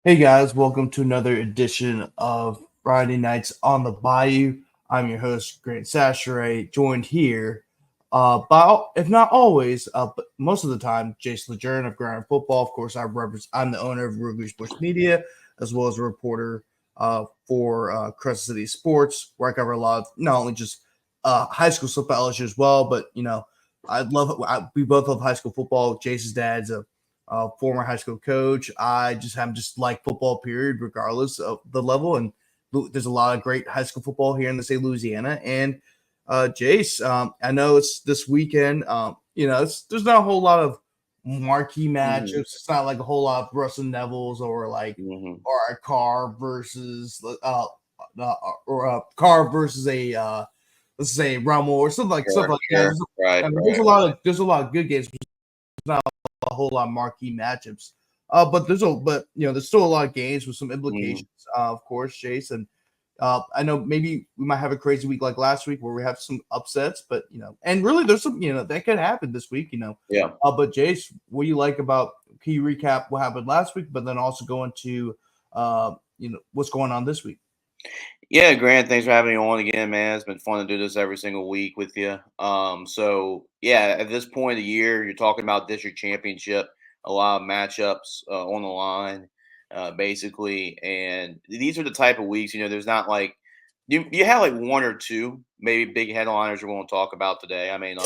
Hey guys, welcome to another edition of Friday Nights on the Bayou. I'm your host, Grant Sasheray, joined here by, if not always, but most of the time, Jace Lejeune of Ground Football. Of course, I'm the owner of Ruger's Bush Media, as well as a reporter for Crescent City Sports, where I cover a lot of not only just high school football issues as well, but I love it. We both love high school football. Jace's dad's a former high school coach. I just have just like football, period, regardless of the level. And there's a lot of great high school football here in the state of Louisiana. And Jace, I know it's this weekend. There's not a whole lot of marquee matchups. Mhm, It's not like a whole lot of Ruston Neville's mhm. or a car versus or a car versus a let's say Rummel or something like stuff Sure, like that. sure. Right, right. There's a lot of good games, a whole lot of marquee matchups. But there's still a lot of games with some Mhm. implications, of course, Jason. I know maybe we might have a crazy week like last week where we have some upsets, but and really there's some that could happen this week. Yeah. But Jace, what do you like about? Can you recap what happened last week, but then also go into what's going on this week? Yeah, Grant, thanks for having me on again, man. It's been fun to do this every single week with you. So yeah, at this point of the year, you're talking about district championship, a lot of matchups on the line, basically. And these are the type of weeks, there's not like you have like one or two, maybe big headliners we're going to talk about today. I mean,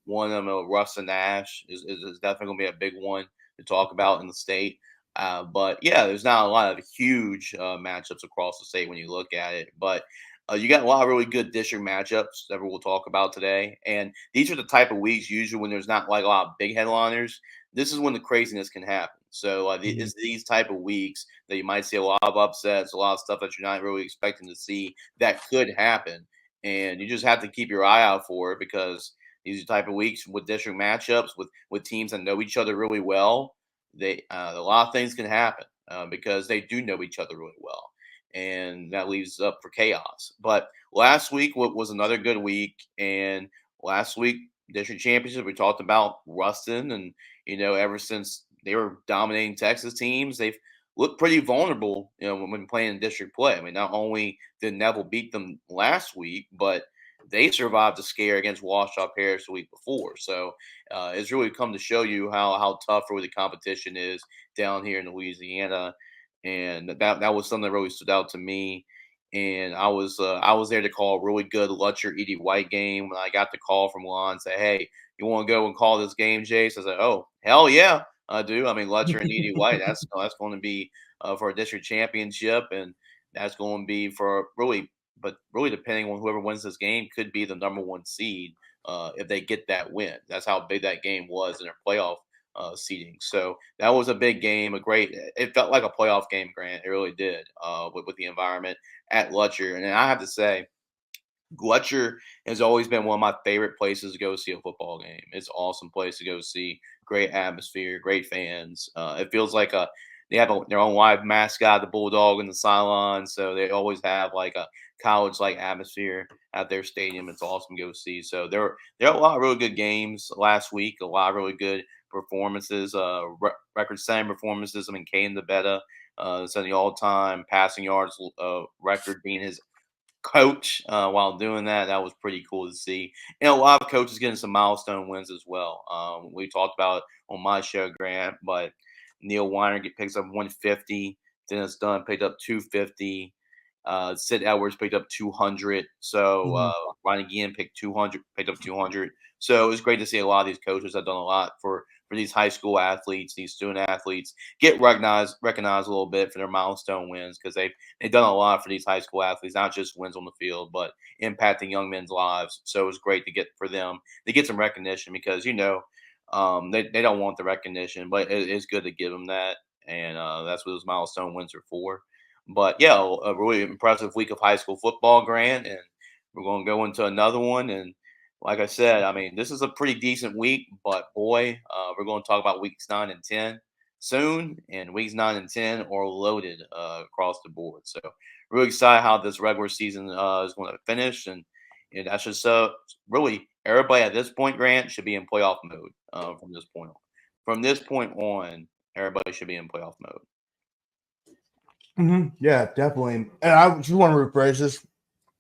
one of them, Ruston Nash, is definitely going to be a big one to talk about in the state. But yeah, there's not a lot of huge matchups across the state when you look at it. But you got a lot of really good district matchups that we'll talk about today. And these are the type of weeks usually when there's not like a lot of big headliners. This is when the craziness can happen. So Mhm. it's these type of weeks that you might see a lot of upsets, a lot of stuff that you're not really expecting to see that could happen. And you just have to keep your eye out for it because these are the type of weeks with district matchups with teams that know each other really well. They A lot of things can happen because they do know each other really well, and that leaves up for chaos. But last week was another good week, and last week district championship we talked about Ruston, and ever since they were dominating Texas teams, they've looked pretty vulnerable. When playing in district play. I mean, not only did Neville beat them last week, but they survived a scare against Ouachita Parish the week before. So it's really come to show you how tough really the competition is down here in Louisiana, and that was something that really stood out to me. And I was there to call a really good Lutcher Edie White game when I got the call from Lon and say, "Hey, you want to go and call this game, Jace?" I said, "Oh, hell yeah, I do. I mean, Lutcher and Edie White. That's going to be for a district championship, and that's going to be for really, but really depending on whoever wins this game, could be the number one seed if they get that win. That's how big that game was in their playoff seeding. So that was a big game, a great. It felt like a playoff game, Grant. It really did with the environment at Lutcher. And I have to say, Lutcher has always been one of my favorite places to go see a football game. It's an awesome place to go see. Great atmosphere, great fans. It feels like they have their own live mascot, the bulldog, in the sideline. So they always have like a college like atmosphere at their stadium. It's awesome to go see. So there are a lot of really good games last week. A lot of really good performances. Record-setting performances. I mean, Kane the Beta setting the all-time passing yards record, being his coach while doing that. That was pretty cool to see. And a lot of coaches getting some milestone wins as well. We talked about it on my show, Grant, but Neil Weiner picks up 150. Dennis Dunn picked up 250. Sid Edwards picked up 200. So Mhm. Ronnie Guillen picked up 200. So it was great to see a lot of these coaches have done a lot for these high school athletes, these student athletes, get recognized a little bit for their milestone wins because they've done a lot for these high school athletes, not just wins on the field, but impacting young men's lives. So it was great to get for them to get some recognition because they don't want the recognition, but it's good to give them that, and that's what those milestone wins are for. But yeah, a really impressive week of high school football, Grant, and we're going to go into another one. And like I said, I mean, this is a pretty decent week, but boy, we're going to talk about weeks 9 and 10 soon, and weeks 9 and 10 are loaded across the board. So really excited how this regular season is going to finish, and that's just really everybody at this point, Grant, should be in playoff mode from this point on. From this point on, everybody should be in playoff mode. Yeah, definitely. And I just want to rephrase this.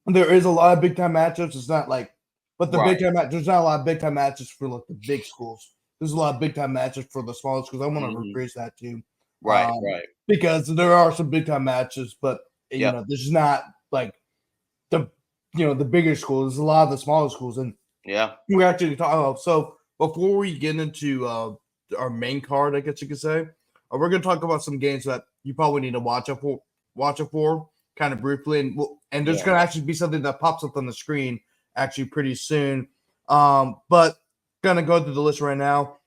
There is a lot of big time matchups. It's not like, but the big Right. time there's not a lot of big time matches for like the big schools. There's a lot of big time matches for the smaller schools. I want to Mhm. rephrase that too, Right, right. because there are some big time matches, but Yep. this is not like the the bigger schools. There's a lot of the smaller schools, and Yeah. we actually talk about. So before we get into our main card, I guess you could say, we're going to talk about some games that you probably need to watch it for, kind of briefly, and there's Yeah. going to actually be something that pops up on the screen actually pretty soon. But gonna go through the list right now.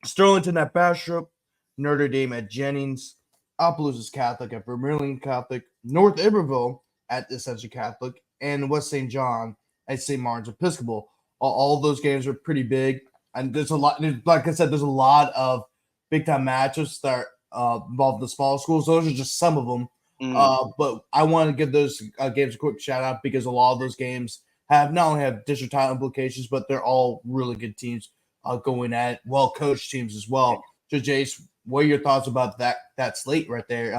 Sterlington at Bastrop, Notre Dame at Jennings, Opelousas Catholic at Vermilion Catholic, North Iberville at Ascension Catholic, and West St. John at St. Martin's Episcopal. All those games are pretty big, and there's a lot. Like I said, there's a lot of big time matches that involve the small schools. Those are just some of them. Mhm. But I want to give those games a quick shout out because a lot of those games have not only have district title implications, but they're all really good teams going at well coached teams as well. So, Jace, what are your thoughts about that slate right there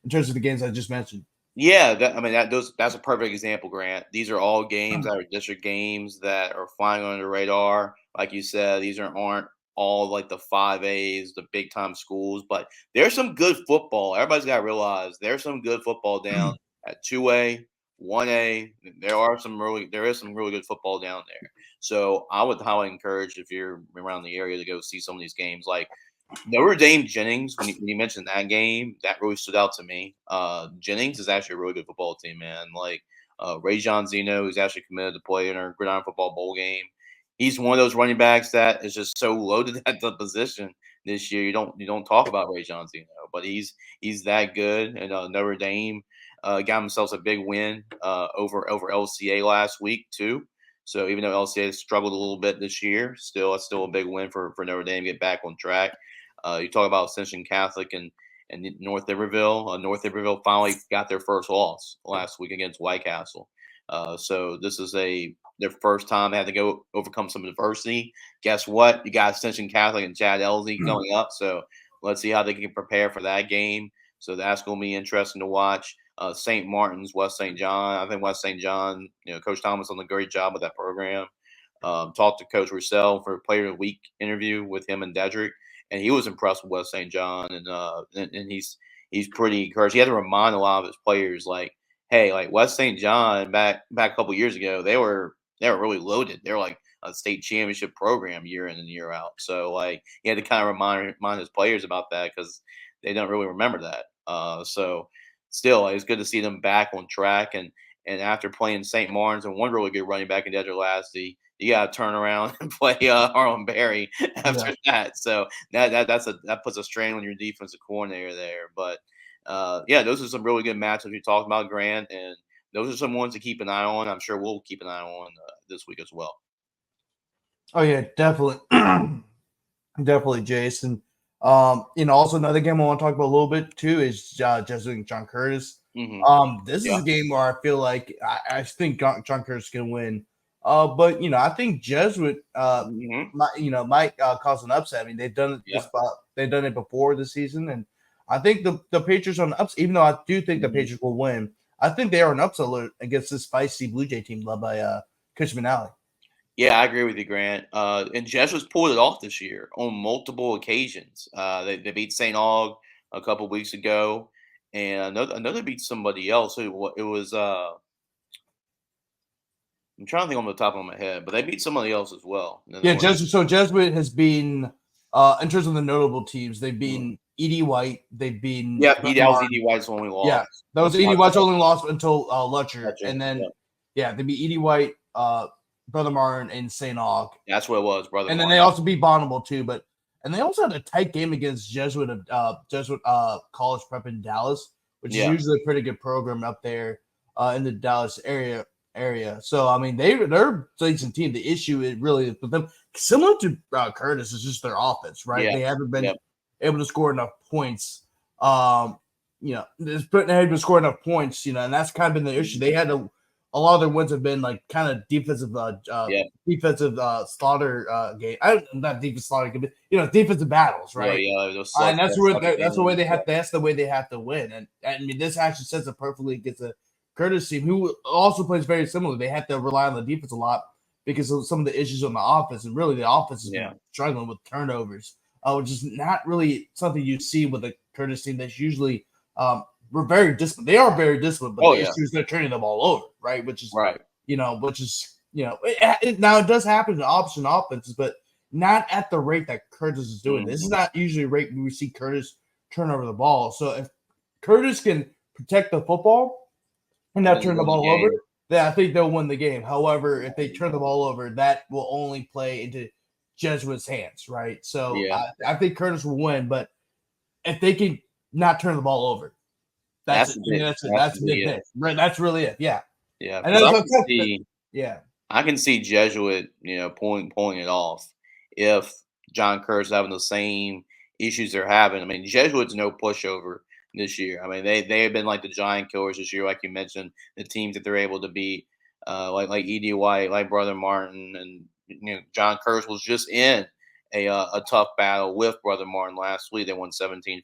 in terms of the games I just mentioned? Yeah, that's a perfect example, Grant. These are all games that are district games that are flying under the radar. Like you said, these aren't all like the 5As, the big time schools, but there's some good football. Everybody's got to realize there's some good football down at 2A, 1A. There is some really good football down there. So I would highly encourage if you're around the area to go see some of these games. Like Notre Dame Jennings, when you mentioned that game, that really stood out to me. Jennings is actually a really good football team, man. Like Ray John Zeno, who's actually committed to play in our Gridiron Football Bowl game. He's one of those running backs that is just so loaded at the position this year. You don't talk about Ray John Zeno, but he's that good. And Notre Dame got themselves a big win over LCA last week too. So even though LCA has struggled a little bit this year, it's still a big win for Notre Dame to get back on track. You talk about Ascension Catholic and North Iberville. North Iberville finally got their first loss last week against White Castle. So this is their first time they had to go overcome some adversity. Guess what? You got Ascension Catholic and Chad Elsie coming up. So let's see how they can prepare for that game. So that's going to be interesting to watch. St. Martin's, West St. John. I think West St. John, Coach Thomas done a great job with that program. Talked to Coach Roussel for a Player of the Week interview with him and Dedrick, and he was impressed with West St. John, and he's pretty encouraged. He had to remind a lot of his players, like, hey, like West St. John back a couple years ago, they were really loaded. They were like a state championship program year in and year out. So like he had to kind of remind his players about that because they don't really remember that. So still, it's good to see them back on track and after playing St. Martin's and one really good running back in Dedrick Lasty, you got to turn around and play Harlan Berry Yeah. after that. So that puts a strain on your defensive coordinator there. But yeah, those are some really good matchups we talked about, Grant, and those are some ones to keep an eye on. I'm sure we'll keep an eye on this week as well. Oh yeah, definitely, definitely, Jason. Also another game I want to talk about a little bit too is Jesuit and John Curtis. Hmm. This is Yeah. a game where I feel like I think John Curtis can win. But I think Jesuit Hmm. might cause an upset. I mean, they've done it Yeah. they've done it before this season, and I think the Patriots are an upset. Even though I do think the Hmm. Patriots will win, I think they are an upset alert against this spicy Blue Jay team led by Coach Manali. Yeah, I agree with you, Grant. And Jesuits pulled it off this year on multiple occasions. They beat St. Aug a couple weeks ago, and another beat somebody else. It was I'm trying to think on the top of my head, but they beat somebody else as well. Yeah, Jesuit. So Jesuit has been, in terms of the notable teams, they've been Edie White, they've been Yeah, Brett that was Martin. E.D. White's when we Yeah, lost. that was That's Edie my White's fault. only loss until Lutcher, Gotcha. and then Yeah, they beat Edie White, Brother Martin, and St. Aug, that's what it was, brother and then Mark. they also beat Bonneville too. And they also had a tight game against Jesuit College Prep in Dallas, which is Yeah. usually a pretty good program up there in the Dallas area. So I mean they're a decent team. The issue is really with them, similar to Curtis, is just their offense, right? Yeah. They haven't been Yep. able to score enough points. They haven't been scoring enough points, and that's kind of been the issue. They had to a lot of their wins have been like kind of defensive slaughter game. Not defensive slaughter game, but defensive battles, right? Those And that's the way they have. games. That's the way they have to win. And I mean, this actually sets it perfectly against a Curtis team who also plays very similar. They have to rely on the defense a lot because of some of the issues on the offense, and really the offense has been struggling with turnovers, which is not really something you see with a Curtis team that's usually we're very disciplined. They are very disciplined, but the issue is they're turning the ball over, right? Which is now it does happen in option offenses, but not at the rate that Curtis is doing. This is not usually a rate we see Curtis turn over the ball. So if Curtis can protect the football and not turn the ball over, then I think they'll win the game. However, if they turn the ball over, that will only play into Jesuit's hands, right? So I think Curtis will win, but if they can not turn the ball over, that's a big thing. Right, that's really it. Yeah. Yeah. And I can see Jesuit, pulling it off if John Kerr's having the same issues they're having. I mean, Jesuit's no pushover this year. I mean, they have been like the giant killers this year, like you mentioned, the teams that they're able to beat, like E.D. White, like Brother Martin, and John Kerr's was just in a tough battle with Brother Martin last week. They won 17-14.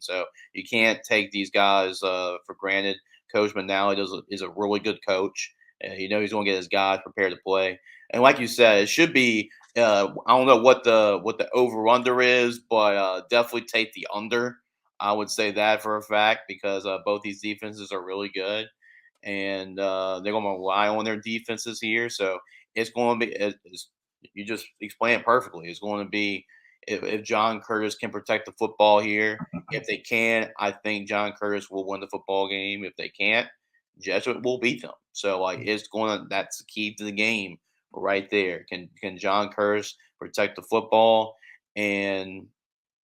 So you can't take these guys for granted. Coach Manali is a really good coach. He's going to get his guys prepared to play. And like you said, it should be. I don't know what the over under is, but definitely take the under. I would say that for a fact because both these defenses are really good, and they're going to rely on their defenses here. So it's going to be. You just explained it perfectly. It's going to be if John Curtis can protect the football here. If they can, I think John Curtis will win the football game. If they can't, Jesuit will beat them. So that's the key to the game right there. Can John Curtis protect the football? And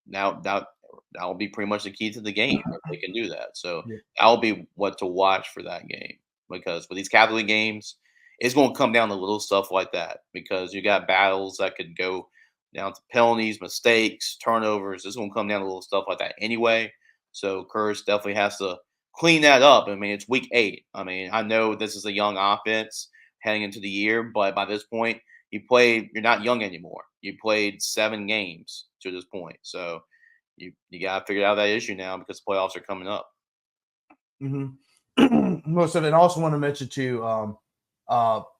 now that will be pretty much the key to the game if they can do that. So that'll be what to watch for that game because with these Catholic games, it's going to come down to little stuff like that because you got battles that could go down to penalties, mistakes, turnovers. It's going to come down to little stuff like that anyway. So Curtis definitely has to clean that up. I mean, it's week 8. I mean, I know this is a young offense heading into the year, but by this point, you're not young anymore. You played 7 games to this point. So you got to figure out that issue now because the playoffs are coming up. Most of it. I also want to mention too,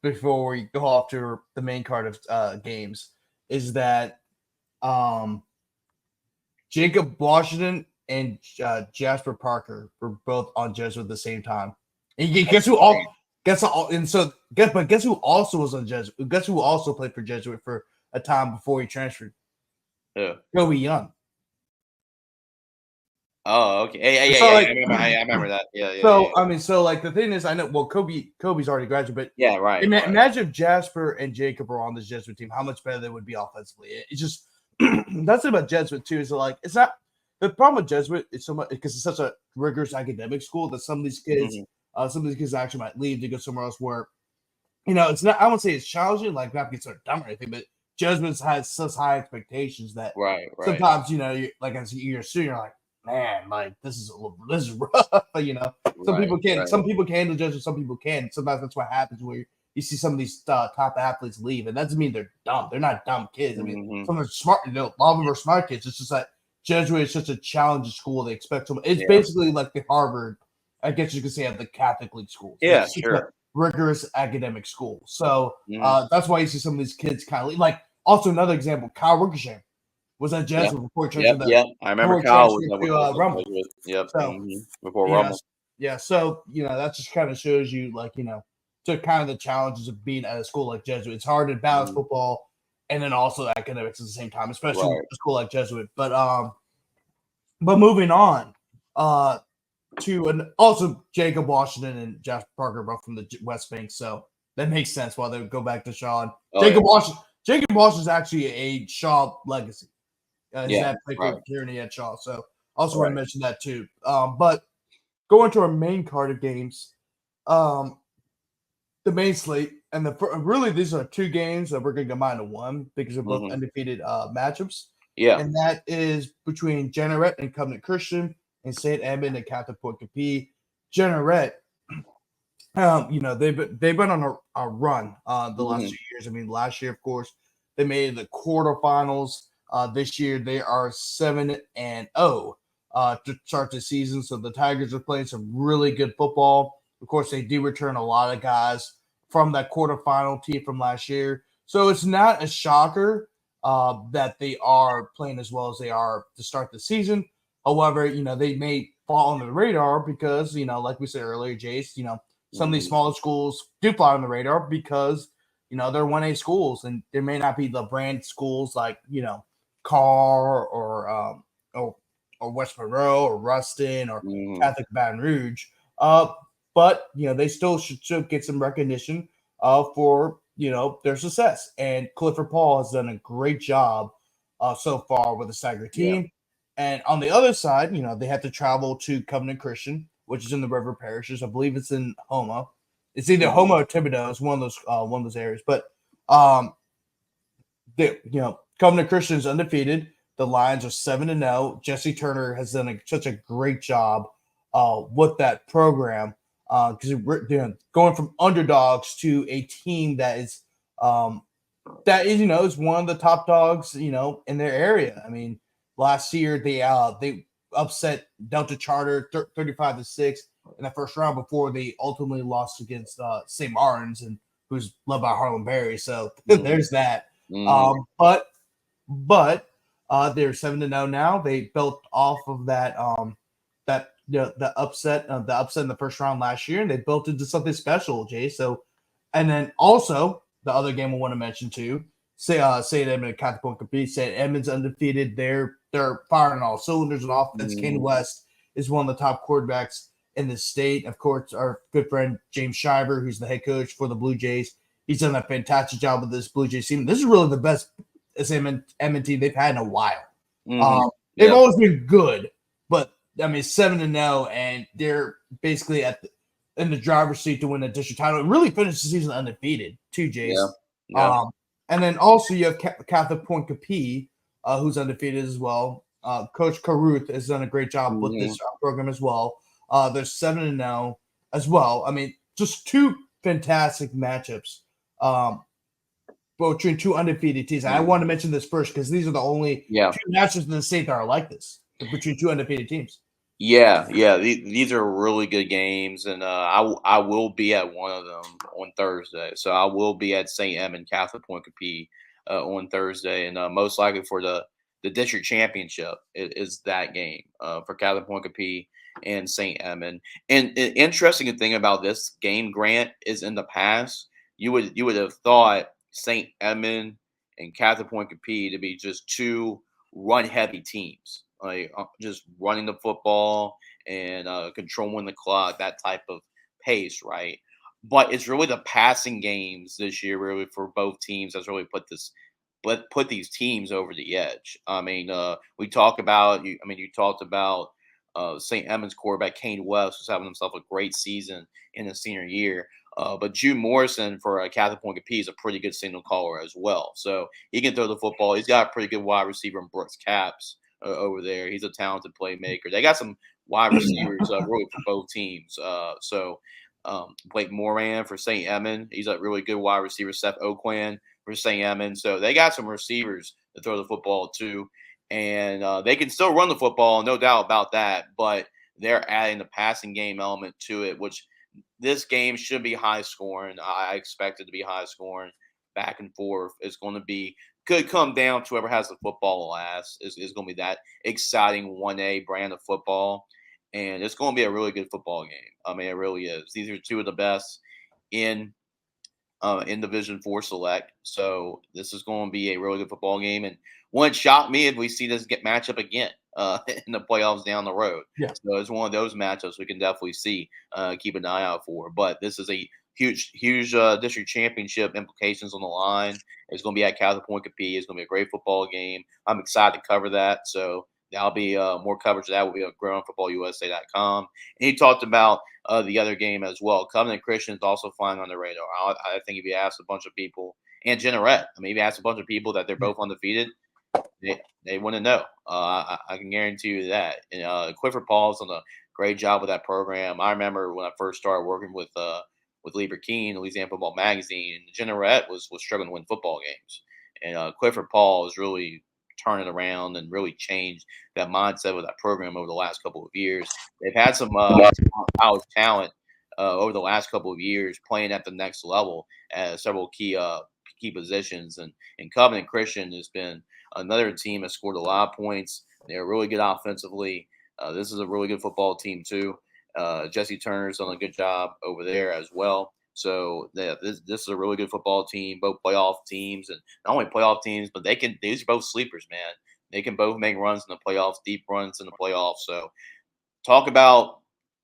before we go off to the main card of games, is that Jacob Washington and Jasper Parker were both on Jesuit at the same time. And guess who also was on Jesuit? Guess who also played for Jesuit for a time before he transferred? Yeah. Kobe Young. Oh, okay. I remember that. I mean, the thing is, I know. Well, Kobe's already graduated, but right. Imagine if Jasper and Jacob are on this Jesuit team, how much better they would be offensively. It's just that's about Jesuit too. Is it's not the problem with Jesuit. It's so much because it's such a rigorous academic school that some of these kids, actually might leave to go somewhere else where, it's not. I won't say it's challenging, like not because they're dumb or anything, but Jesuits has such high expectations that sometimes you're a student, you're like, man, like this is rough. Some people can. Some people can handle Jesuits, some people can. Sometimes that's what happens where you see some of these top athletes leave, and that doesn't mean they're dumb. They're not dumb kids. I mean, some of them are smart. A lot of them are smart kids. It's just like Jesuit is such a challenging school. They expect so much. It's basically like the Harvard, I guess you could say, of the Catholic League schools. Yeah, it's sure. Rigorous academic school. So that's why you see some of these kids kind of leave. Like also another example, Kyle Ricochet was at Jesuit before he transferred. I remember Kyle was to Rumble. Before Rumble. Yeah, so that just kind of shows you, to kind of the challenges of being at a school like Jesuit. It's hard to balance football and then also academics at the same time, especially with a school like Jesuit. But moving on, also Jacob Washington and Jasper Parker are both from the West Bank, so that makes sense why they would go back to Shaw. Jacob Washington is actually a Shaw legacy. His dad played for Kearney at Shaw, so also want to mention that too. But going to our main card of games, the main slate, and really these are 2 games that we're going to combine to one because they're both undefeated matchups. Yeah, and that is between Jeanerette and Covenant Christian and St. Edmund and Catholic-Pointe Coupee. Jeanerette They've been on a run the last Mhm. 2 years. I mean, last year, of course, they made the quarterfinals. This year, they are 7-0 to start the season. So the Tigers are playing some really good football. Of course, they do return a lot of guys from that quarterfinal team from last year. So it's not a shocker that they are playing as well as they are to start the season. However, they may fall under the radar because, like we said earlier, Jace, some of these Mhm. smaller schools do fly on the radar because they're 1A schools, and there may not be the brand schools like Carr or West Monroe or Ruston or Mhm. Catholic Baton Rouge. But they still should get some recognition for their success. And Clifford Paul has done a great job so far with the Stagger Yeah. team. And on the other side, they have to travel to Covenant Christian, which is in the River Parishes. I believe it's in Houma. It's either Mhm. Houma or Thibodeau. It's one of those areas. But um, Covenant Christian is undefeated. The Lions are 7-0. Jesse Turner has done such a great job with that program because going from underdogs to a team um, that is one of the top dogs in their area. I mean, last year they upset Delta Charter 35-6 in the first round before they ultimately lost against St. Martin's, and who's led by Harlan Berry. So Mhm. there's that. Mhm. But they're 7-0 now. They built off of the upset in the first round last year, and they built into something special, Jay. So, and then also the other game I want to mention too, St. Edmund Catholic-Pointe Coupee. St. Edmund's undefeated. They're firing all cylinders on offense. Kane Mhm. West is one of the top quarterbacks in the state. Of course, our good friend James Shiver, who's the head coach for the Blue Jays, he's done a fantastic job with this Blue Jays team. This is really the best Edmund team they've had in a while. Mhm. They've Yeah. always been good, but I mean 7-0, and they're basically in the driver's seat to win the district title. It really finished the season undefeated, too, Yeah. Jace. Yeah. And then also you have Catholic-Pointe Coupee, who's undefeated as well. Coach Caruth has done a great job with Mhm. this program as well. They're 7-0 as well. I mean, just two fantastic matchups. Um, between two undefeated teams. I want to mention this first because these are the only Yeah. two matches in the state that are like this between two undefeated teams. Yeah, yeah. These are really good games, and I will be at one of them on Thursday. So I will be at St. Edmund Catholic-Pointe Coupee on Thursday, and most likely for the district championship is that game for Catholic-Pointe Coupee and St. Edmund. And an interesting thing about this game, Grant, is in the past you would have thought St. Edmund and Catholic-Pointe Coupee to be just two run heavy teams, like just running the football and controlling the clock, that type of pace, right? But it's really the passing games this year, really for both teams, that's really put these teams over the edge. I mean, we talk about you. I mean, you talked about St. Edmunds quarterback Kane West was having himself a great season in his senior year. But Jude Morrison for Catholic-Pointe Coupee is a pretty good signal caller as well. So he can throw the football. He's got a pretty good wide receiver in Brooks Caps over there. He's a talented playmaker. They got some wide receivers really for both teams. Blake Moran for St. Edmund. He's a really good wide receiver. Seth Oquan for St. Edmund. So they got some receivers to throw the football to. And they can still run the football, no doubt about that. But they're adding the passing game element to it, which this game should be high scoring. I expect it to be high scoring, back and forth. It's going to be could come down to whoever has the football last. Is going to be that exciting 1A brand of football, and it's going to be a really good football game. I mean, it really is. These are two of the best in Division Four Select. So this is going to be a really good football game, and wouldn't shock me if we see this get matchup again in the playoffs down the road. Yeah. So it's one of those matchups we can definitely see, keep an eye out for. But this is a huge district championship implications on the line. It's going to be at Catholic-Pointe Coupee. It's going to be a great football game. I'm excited to cover that. So that'll be more coverage of that will be on growingfootballusa.com. And he talked about the other game as well. Covenant Christian is also flying on the radar. I think if you ask a bunch of people, and Jeanerette, I mean, if you ask a bunch of people that they're both undefeated, they want to know. I can guarantee you that. And Clifford Paul's done a great job with that program. I remember when I first started working with with Lieber Keene, Louisiana Football Magazine. Jeanerette was struggling to win football games, and Clifford Paul has really turned it around and really changed that mindset with that program over the last couple of years. They've had some college talent over the last couple of years playing at the next level at several key positions, and Covenant Christian has been another team that scored a lot of points. They're really good offensively. This is a really good football team too. Jesse Turner's done a good job over there as well. So this is a really good football team, both playoff teams, and not only playoff teams, but these are both sleepers, man. They can both make runs in the playoffs, deep runs in the playoffs. So talk about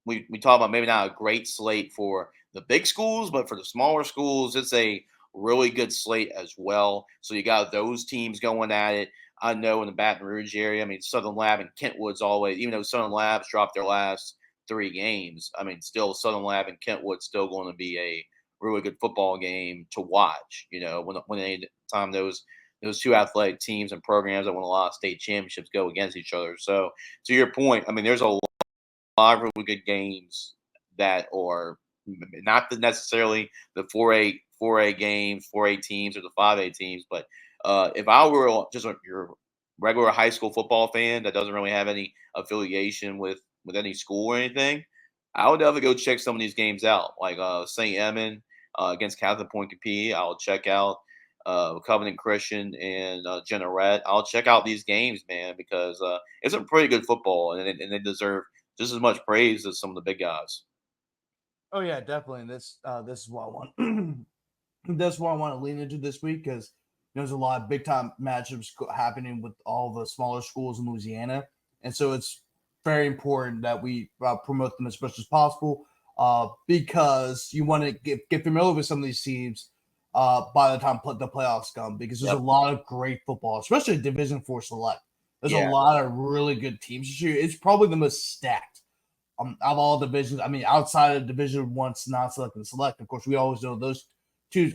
we talk about maybe not a great slate for the big schools, but for the smaller schools, it's a really good slate as well. So you got those teams going at it. I know in the Baton Rouge area, I mean, Southern Lab and Kentwood's always, even though Southern Lab's dropped their last 3 games, I mean, still Southern Lab and Kentwood's still going to be a really good football game to watch. When any time those two athletic teams and programs that won a lot of state championships go against each other. So to your point, I mean, there's a lot of really good games that are not necessarily the 4A games, 4A teams, or the 5A teams. But if I were just your regular high school football fan that doesn't really have any affiliation with any school or anything, I would definitely go check some of these games out, like St. Edmund against Catholic-Pointe Coupee. I'll check out Covenant Christian and Jeanerette. I'll check out these games, man, because it's a pretty good football, and they deserve just as much praise as some of the big guys. Oh yeah, definitely. This is what I want. That's why I want to lean into this week because there's a lot of big time matchups happening with all the smaller schools in Louisiana, and so it's very important that we promote them as much as possible because you want to get familiar with some of these teams by the time the playoffs come because there's a lot of great football, especially Division IV Select. There's a lot of really good teams this year. It's probably the most stacked of all divisions. I mean, outside of Division I, non-select and select, of course, we always know those two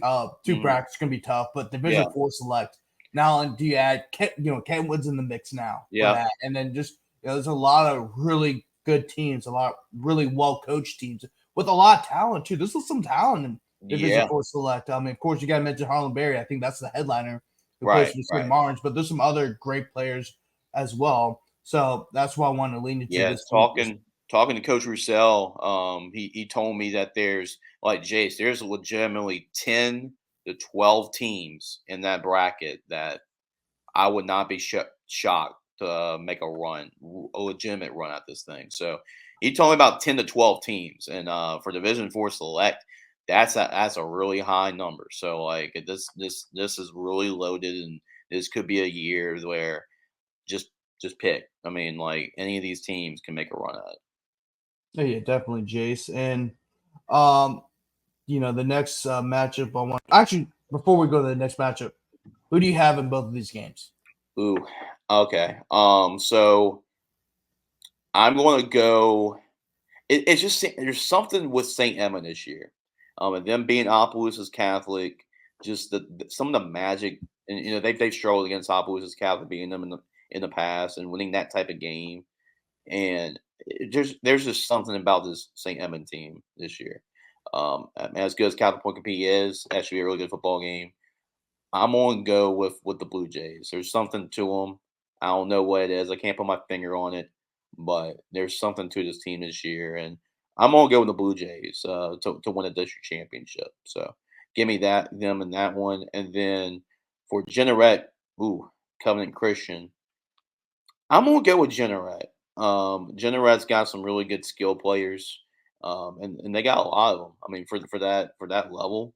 brackets can be tough. But Division IV Select, now and do you add Kentwood's in the mix now? Yeah, and then just there's a lot of really good teams, a lot of really well coached teams with a lot of talent too. This is some talent in Division IV Select. I mean, of course, you got to mention Harlan Berry. I think that's the headliner who plays for St. Martin's, but there's some other great players as well. So that's why I want to lean into this. Talking to Coach Roussel, he told me that there's like Jace, there's legitimately 10 to 12 teams in that bracket that I would not be shocked to make a legitimate run at this thing. So he told me about 10 to 12 teams, and for Division IV Select, that's a really high number. So like this is really loaded, and this could be a year where just pick. I mean, like any of these teams can make a run at it. Oh, yeah, definitely, Jace. And the next matchup I want actually before we go to the next matchup, who do you have in both of these games? Ooh, okay. So I'm going to go. It's just there's something with St. Emma this year, and them being Opelousas Catholic, just some of the magic, and they've struggled against Opelousas Catholic beating them in the past and winning that type of game, and there's just something about this St. Emma team this year. As good as Catholic-Pointe Coupee is, that should be a really good football game. I'm going to go with the Blue Jays. There's something to them. I don't know what it is. I can't put my finger on it, but there's something to this team this year, and I'm going to go with the Blue Jays to win a district championship. So give me them in that one, and then for Jeanerette, Covenant Christian, I'm going to go with Jeanerette. Jeanerette's got some really good skill players, and they got a lot of them. I mean, for that level.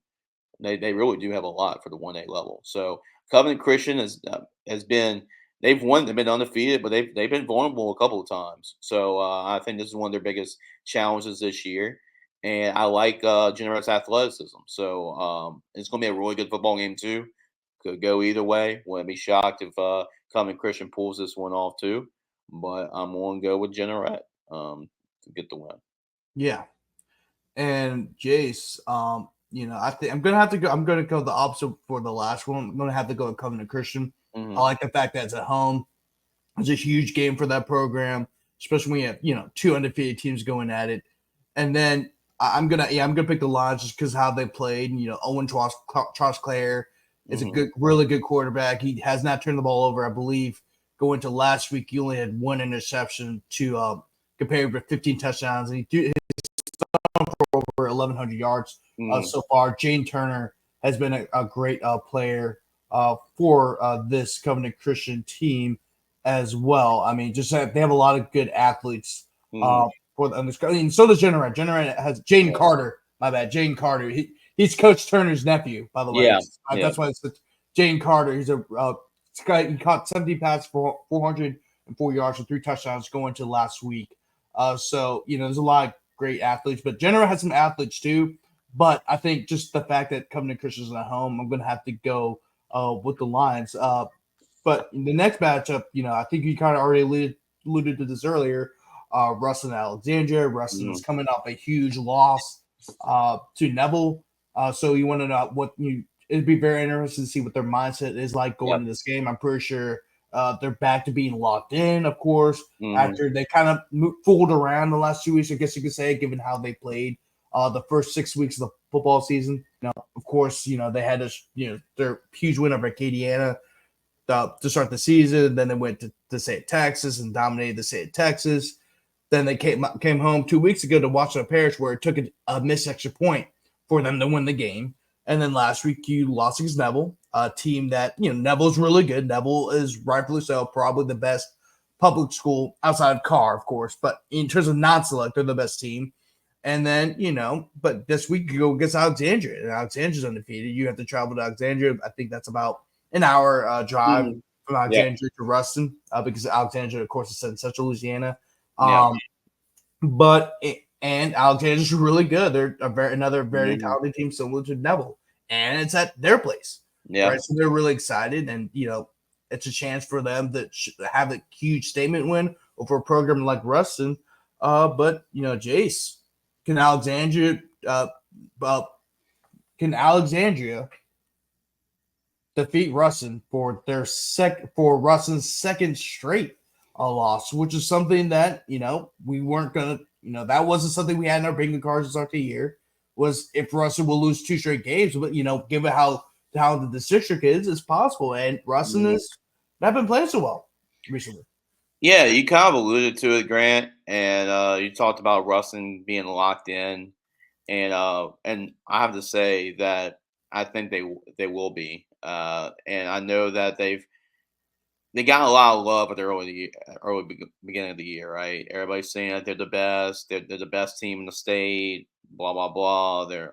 They really do have a lot for the 1A level. So Covenant Christian has been they've been undefeated, but they've been vulnerable a couple of times. So I think this is one of their biggest challenges this year, and I like Jeanerette's athleticism. So it's going to be a really good football game too. Could go either way. Wouldn't be shocked if Covenant Christian pulls this one off too. But I'm going to go with Jeanerette to get the win. Yeah, and Jace, I think I'm gonna have to go. I'm gonna go the opposite for the last one. I'm gonna have to go with Covenant Christian. Mm-hmm. I like the fact that it's at home. It's a huge game for that program, especially when you have two undefeated teams going at it. And then I'm gonna pick the Lions just because how they played. You know, Owen Charles Clare is a really good quarterback. He has not turned the ball over. I believe going to last week, he only had one interception to compare with 15 touchdowns, and he's for over 1,100 yards so far. Jane Turner has been a great player for this Covenant Christian team as well. I mean, just they have a lot of good athletes for them. I mean, so does Jeanerette. Jeanerette has Jane Carter. My bad, Jane Carter. He's Coach Turner's nephew, by the way. That's why it's Jane Carter. He's a he caught 70 passes for 404 yards and 3 touchdowns going to last week. So there's a lot of great athletes, but Jeanerette has some athletes too. But I think just the fact that Covenant Christian's at home, I'm going to have to go with the Lions. But in the next matchup, I think you kind of already alluded to this earlier. Ruston and Alexandria. Ruston is coming off a huge loss to Neville. So you want to know it'd be very interesting to see what their mindset is like going into this game. I'm pretty sure they're back to being locked in, of course, after they kind of fooled around the last 2 weeks, I guess you could say, given how they played the first 6 weeks of the football season. Of course, they had this, their huge win over Acadiana to start the season. Then they went to St. Texas and dominated the St. Texas. Then they came home 2 weeks ago to Ouachita Parish, where it took a missed extra point for them to win the game. And then last week you lost against Neville, a team that, Neville's really good. Neville is rightfully so, probably the best public school outside of Carr, of course. But in terms of non-select, they're the best team. And then, but this week you go against Alexandria, and Alexandria's undefeated. You have to travel to Alexandria. I think that's about an hour drive from Alexandria to Ruston, because Alexandria, of course, is in central Louisiana. And Alexandria's really good. They're another very talented team, similar to Neville, and it's at their place. Right? So they're really excited, and it's a chance for them to have a huge statement win over a program like Ruston. But Jace, can Alexandria defeat Ruston for Ruston's second straight loss, which is something that we weren't gonna, that wasn't something we had in our bingo cards to start the year. Was if Ruston will lose 2 straight games, but given how talented the district is, it's possible. And Ruston has not been playing so well recently. Yeah, you kind of alluded to it, Grant, and you talked about Ruston being locked in, and I have to say that I think they will be, and I know that they got a lot of love at the early beginning of the year, right? Everybody's saying that they're the best, they're the best team in the state, blah blah blah. They're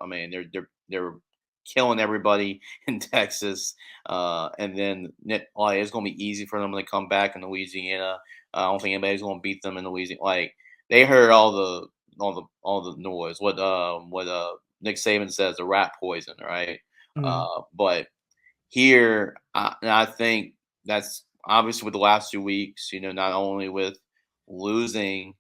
killing everybody in Texas, and then it's going to be easy for them when they come back in Louisiana. I don't think anybody's going to beat them in Louisiana. Like they heard all the noise. What Nick Saban says, the rat poison, right? But here, I think that's obviously with the last 2 weeks. Not only with losing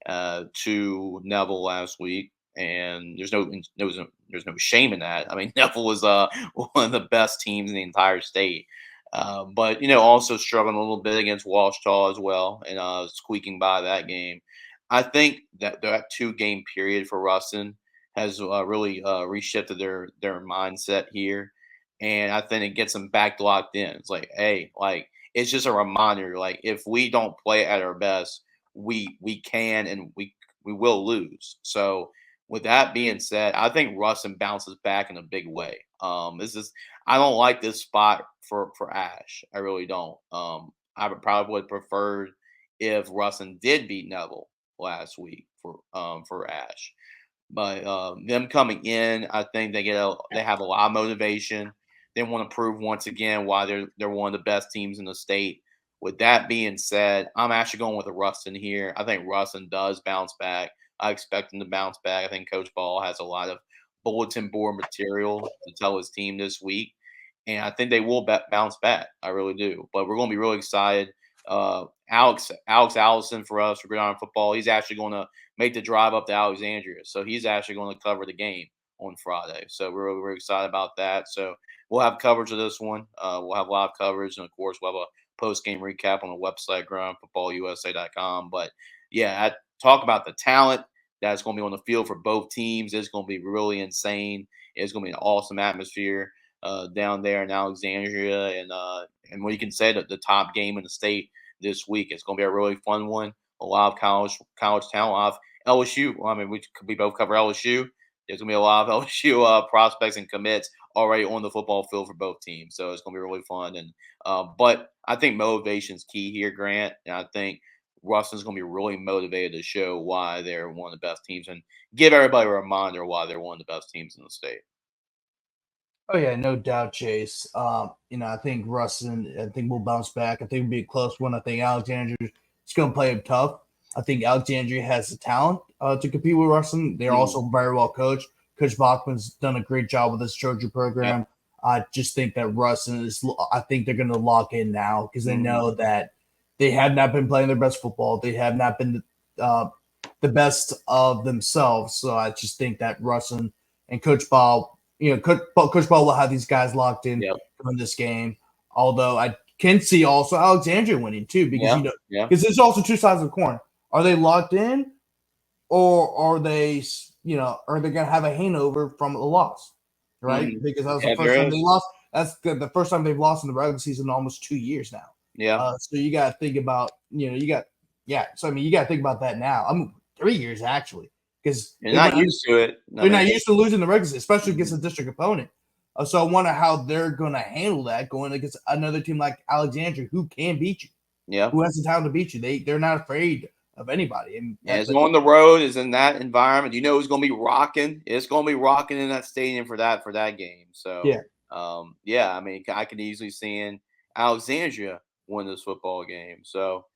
to Neville last week, and there's no shame in that. I mean, Neville was one of the best teams in the entire state. But also struggling a little bit against Ouachita as well, and squeaking by that game. I think that 2-game period for Ruston has really reshifted their mindset here, and I think it gets them back locked in. It's like, hey, like it's just a reminder. Like if we don't play at our best, we can and we will lose. So with that being said, I think Ruston bounces back in a big way. I don't like this spot for Ash. I really don't. I probably would preferred if Ruston did beat Neville last week for Ash. But them coming in, I think they have a lot of motivation. They want to prove once again why they're one of the best teams in the state. With that being said, I'm actually going with a Ruston here. I think Ruston does bounce back. I expect him to bounce back. I think Coach Ball has a lot of bulletin board material to tell his team this week, and I think they will bounce back. I really do. But we're going to be really excited. Alex Allison for us for Gridiron Football. He's actually going to make the drive up to Alexandria, so he's actually going to cover the game on Friday. So we're really, really excited about that. So we'll have coverage of this one. We'll have live coverage, and of course, we'll have a post-game recap on the website, GrindFootballUSA.com. But yeah, talk about the talent that's going to be on the field for both teams. It's going to be really insane. It's going to be an awesome atmosphere down there in Alexandria, and what you can say that the top game in the state this week. It's going to be a really fun one. A lot of college talent. A lot of LSU. I mean, we both cover LSU. There's going to be a lot of LSU prospects and commits already on the football field for both teams. So it's going to be really fun. And but I think motivation is key here, Grant. And I think Ruston's going to be really motivated to show why they're one of the best teams and give everybody a reminder why they're one of the best teams in the state. Oh yeah, no doubt, Jace. I think Ruston, I think we'll bounce back. I think it'll be a close one. I think Alexandria is going to play him tough. I think Alexandria has the talent to compete with Ruston. They're also very well coached. Coach Bachman's done a great job with this Trojan program. Yep. I just think that Ruston is. I think they're going to lock in now because they know that they have not been playing their best football. They have not been the best of themselves. So I just think that Ruston and Coach Ball. Coach Ball will have these guys locked in in this game. Although I can see also Alexandria winning too, because because there's also two sides of the coin. Are they locked in, or are they gonna have a hangover from the loss, right? Because that was the first time they lost. That's the first time they've lost in the regular season in almost 2 years now. Yeah. So you got to think about So you got to think about that now. 3 years actually. Because they're not used to it. They're not used to losing the regular season, especially against a district opponent. So I wonder how they're going to handle that going against another team like Alexandria, who can beat you. Yeah, who has the talent to beat you. They're not afraid of anybody. And it's on the road. Is in that environment. You know, it's going to be rocking. It's going to be rocking in that stadium for that game. So I mean, I could easily see Alexandria win this football game. So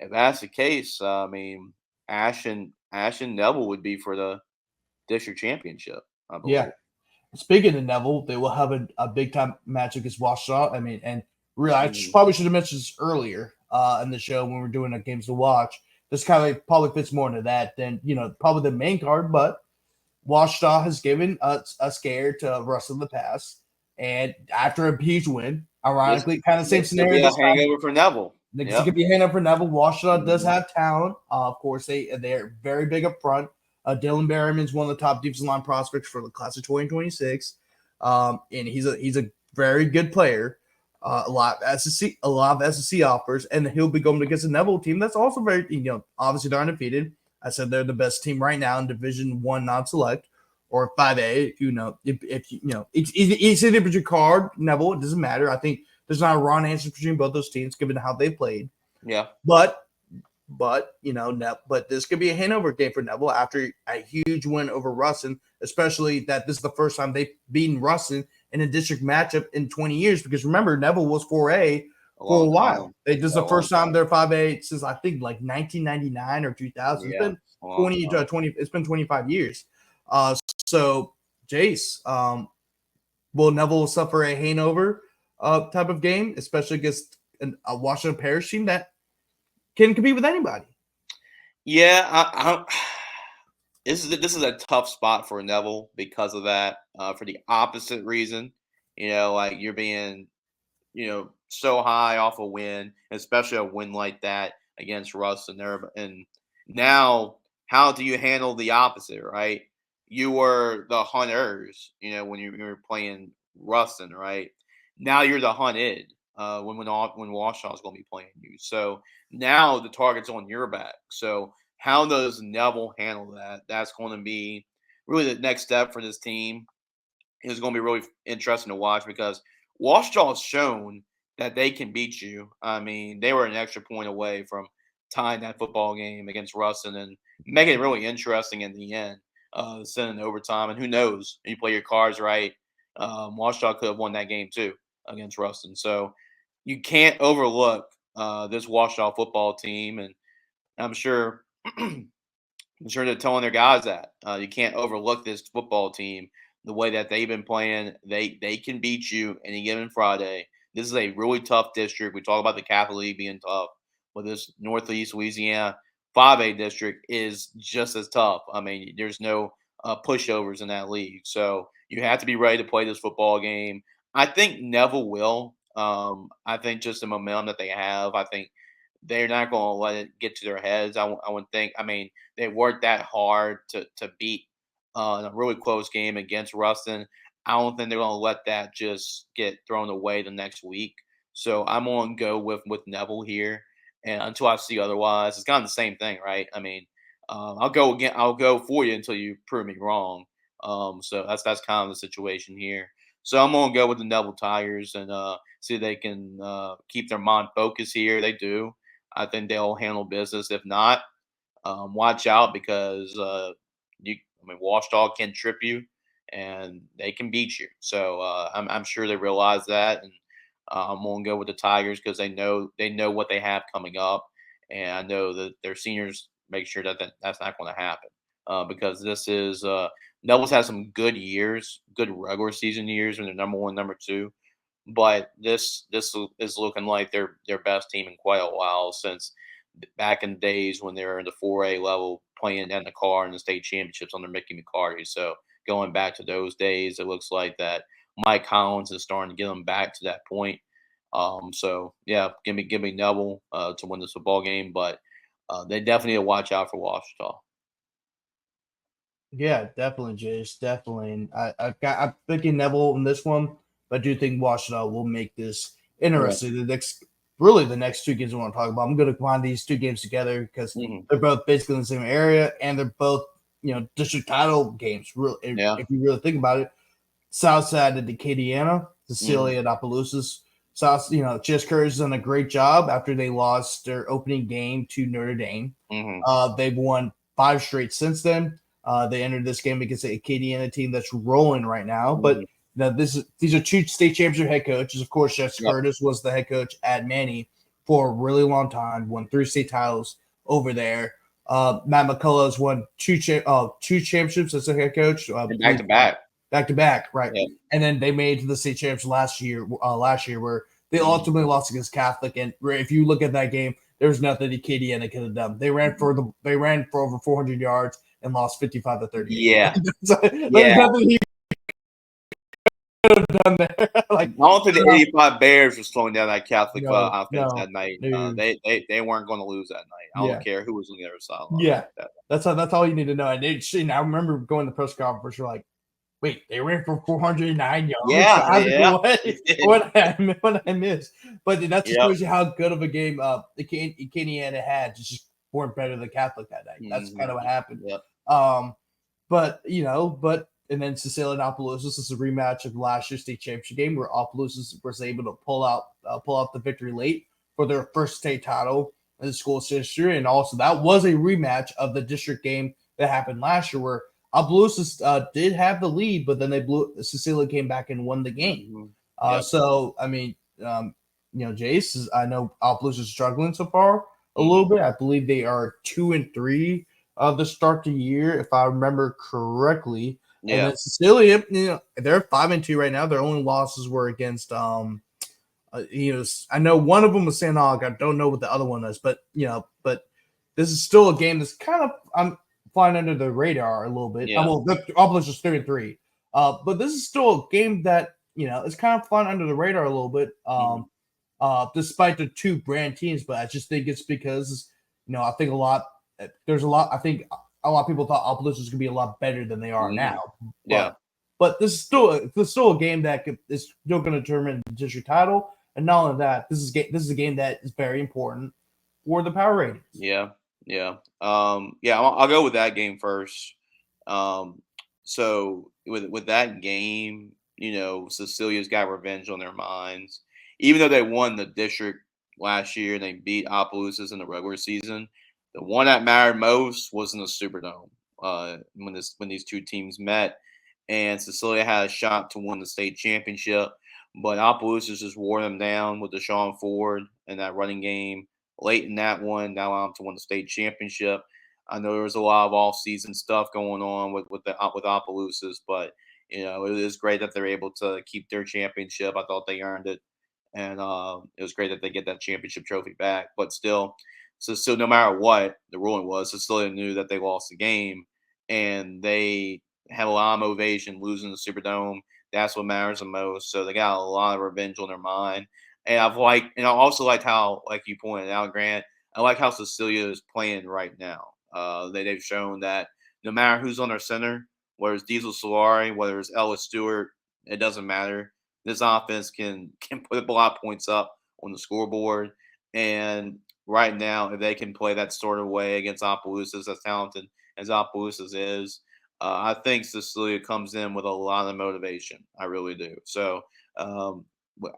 if that's the case, I mean, Ash and Neville would be for the district championship, I believe. Yeah. Speaking of Neville, they will have a big time match against Ouachita. I mean, and really, I probably should have mentioned this earlier in the show when we're doing the games to watch. This kind of probably fits more into that than probably the main card. But Ouachita has given a scare to Ruston in the past, and after a huge win, ironically, kind of same scenario. This hangover for Neville. It could be a hangover for Neville. Ouachita does have talent. Of course, they're very big up front. Dylan Berryman's one of the top defensive line prospects for the class of 2026, and he's a very good player. A lot of SEC offers, and he'll be going against a Neville team that's also very obviously they're undefeated. I said they're the best team right now in Division I non-select or 5A. It's either but your card Neville. It doesn't matter. I think there's not a wrong answer between both those teams given how they played. Yeah, but this could be a hangover game for Neville after a huge win over Ruston, especially that this is the first time they've beaten Ruston in a district matchup in 20 years. Because remember, Neville was 4A for a while. This is the first time they're 5A since I think like 1999 or 2000. It's been 20. It's been 25 years. So Jace, will Neville suffer a hangover type of game, especially against a Washington Parish team that can compete with anybody? Yeah, this is a tough spot for Neville because of that. For the opposite reason, like you're being, so high off a win, especially a win like that against Ruston there. And now, how do you handle the opposite, right? You were the hunters, when you were playing Ruston, right? Now you're the hunted. When Ouachita is going to be playing you, so now the target's on your back. So how does Neville handle that? That's going to be really the next step for this team. It's going to be really interesting to watch because Ouachita has shown that they can beat you. I mean, they were an extra point away from tying that football game against Ruston and making it really interesting in the end, sending overtime. And who knows? If you play your cards right, Ouachita could have won that game too against Ruston. So you can't overlook this Ouachita football team, and I'm sure they're telling their guys that you can't overlook this football team. The way that they've been playing, they can beat you any given Friday. This is a really tough district. We talk about the Catholic League being tough, but this Northeast Louisiana 5A district is just as tough. I mean, there's no pushovers in that league, so you have to be ready to play this football game. I think Neville will. I think just the momentum that they have. I think they're not going to let it get to their heads. I would think. I mean, they worked that hard to beat in a really close game against Ruston. I don't think they're going to let that just get thrown away the next week. So I'm going to go with Neville here, and until I see otherwise, it's kind of the same thing, right? I mean, I'll go again. I'll go for you until you prove me wrong. So that's kind of the situation here. So I'm going to go with the Neville Tigers and see if they can keep their mind focused here. They do. I think they'll handle business. If not, watch out because Ouachita can trip you and they can beat you. So I'm sure they realize that, and I'm gonna go with the Tigers because they know what they have coming up, and I know that their seniors make sure that's not going to happen because this is Neville's had some good years, good regular season years when they're number one, number two, but this is looking like their best team in quite a while since back in the days when they were in the 4A level playing in the car in the state championships under Mickey McCarty. So going back to those days, it looks like that Mike Collins is starting to get them back to that point. So yeah, give me Neville to win this football game, but they definitely need to watch out for Ouachita. Yeah, definitely, Jace, definitely. And I'm thinking Neville in this one, but I do think Washington will make this Right. interesting. The next two games I want to talk about. I'm going to combine these two games together because Hmm. they're both basically in the same area and they're both district title games. Really, Yeah. if you really think about it, Southside and Acadiana, Hmm. Cecilia and Opelousas. Chess Courage has done a great job after they lost their opening game to Notre Dame. Hmm. They've won 5 straight since then. They entered this game against the Acadiana team that's rolling right now. But Hmm. these are two state championship head coaches. Of course, Jess Yep. Curtis was the head coach at Manny for a really long time, won 3 state titles over there. Matt McCullough has won two championships as a head coach. And back to back. Back to back, right? Yeah. And then they made the state championships last year. Where they Hmm. ultimately lost against Catholic, and if you look at that game, there was nothing Acadiana could have done. They ran for over 400 yards and lost 55-38. Yeah. There's Yeah. nothing he could have done there. I don't think the 85 Bears were slowing down that Catholic no, offense no, that night. no, They weren't going to lose that night. I don't yeah, care who was on the other sideline. yeah. That's all you need to know. And I remember going to the press conference. You're like, wait, they ran for 409 yards. Yeah, yeah. What I missed? But that just Yep. shows you how good of a game the Acadiana had. Just weren't better than Catholic that night. That's kind of what Mhm. happened. Yep. And then Cecilia and Opelousas is a rematch of last year's state championship game where Opelousas was able to pull out the victory late for their first state title in the school's history, and also that was a rematch of the district game that happened last year where Opelousas did have the lead, but then Cecilia came back and won the game. Mhm. Yep. So I mean, Jace, I know Opelousas is struggling so far a little Mhm. bit. I believe they are 2-3 to start the year, if I remember correctly. And Yeah. then Cecilia, they're 5-2 right now. Their only losses were against I know one of them was St. Aug. I don't know what the other one is, but this is still a game that's kind of I'm flying under the radar a little bit. Yeah. Well, the Opelousas is 3-3, but this is still a game that is kind of flying under the radar a little bit. Mhm. Despite the two brand teams, but I just think it's because I think I think a lot of people thought Opelousas was going to be a lot better than they are Mhm. now, Yeah. but this is still a game that is still going to determine the district title. And not only that, this is a game that is very important for the power ratings. Yeah. Yeah. Yeah. I'll go with that game first. Um, so with that game, Cecilia's got revenge on their minds. Even though they won the district last year and they beat Opelousas in the regular season, the one that mattered most was in the Superdome. When these two teams met, and Cecilia had a shot to win the state championship, but Opelousas just wore them down with Deshaun Ford and that running game late in that one. That allowed them to win the state championship. I know there was a lot of off-season stuff going on with Opelousas, but it is great that they're able to keep their championship. I thought they earned it, and it was great that they get that championship trophy back. But still, so no matter what the ruling was, Cecilia knew that they lost the game, and they had a lot of motivation losing the Superdome. That's what matters the most. So they got a lot of revenge on their mind. And I also liked how, like you pointed out, Grant, I like how Cecilia is playing right now. They've shown that no matter who's on their center, whether it's Diesel Solari, whether it's Ellis Stewart, it doesn't matter. This offense can put a lot of points up on the scoreboard. And right now, if they can play that sort of way against Opelousas, as talented as Opelousas is, I think Cecilia comes in with a lot of motivation. I really do. So um,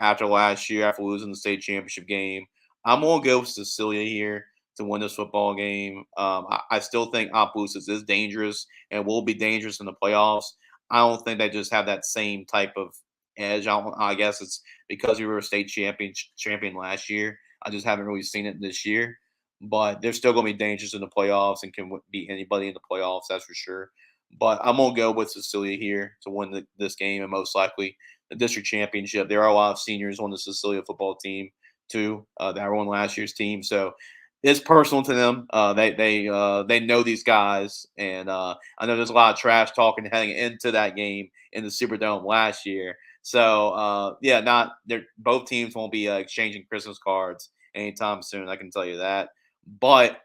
after last year, after losing the state championship game, I'm gonna go with Cecilia here to win this football game. I still think Opelousas is dangerous and will be dangerous in the playoffs. I don't think they just have that same type of edge. I guess it's because we were a state champion last year. I just haven't really seen it this year. But they're still going to be dangerous in the playoffs and can beat anybody in the playoffs. That's for sure. But I'm going to go with Cecilia here to win this game and most likely the district championship. There are a lot of seniors on the Cecilia football team too that were on last year's team. So it's personal to them. They know these guys, and I know there's a lot of trash talking heading into that game in the Superdome last year. So yeah, not both teams won't be exchanging Christmas cards anytime soon. I can tell you that. But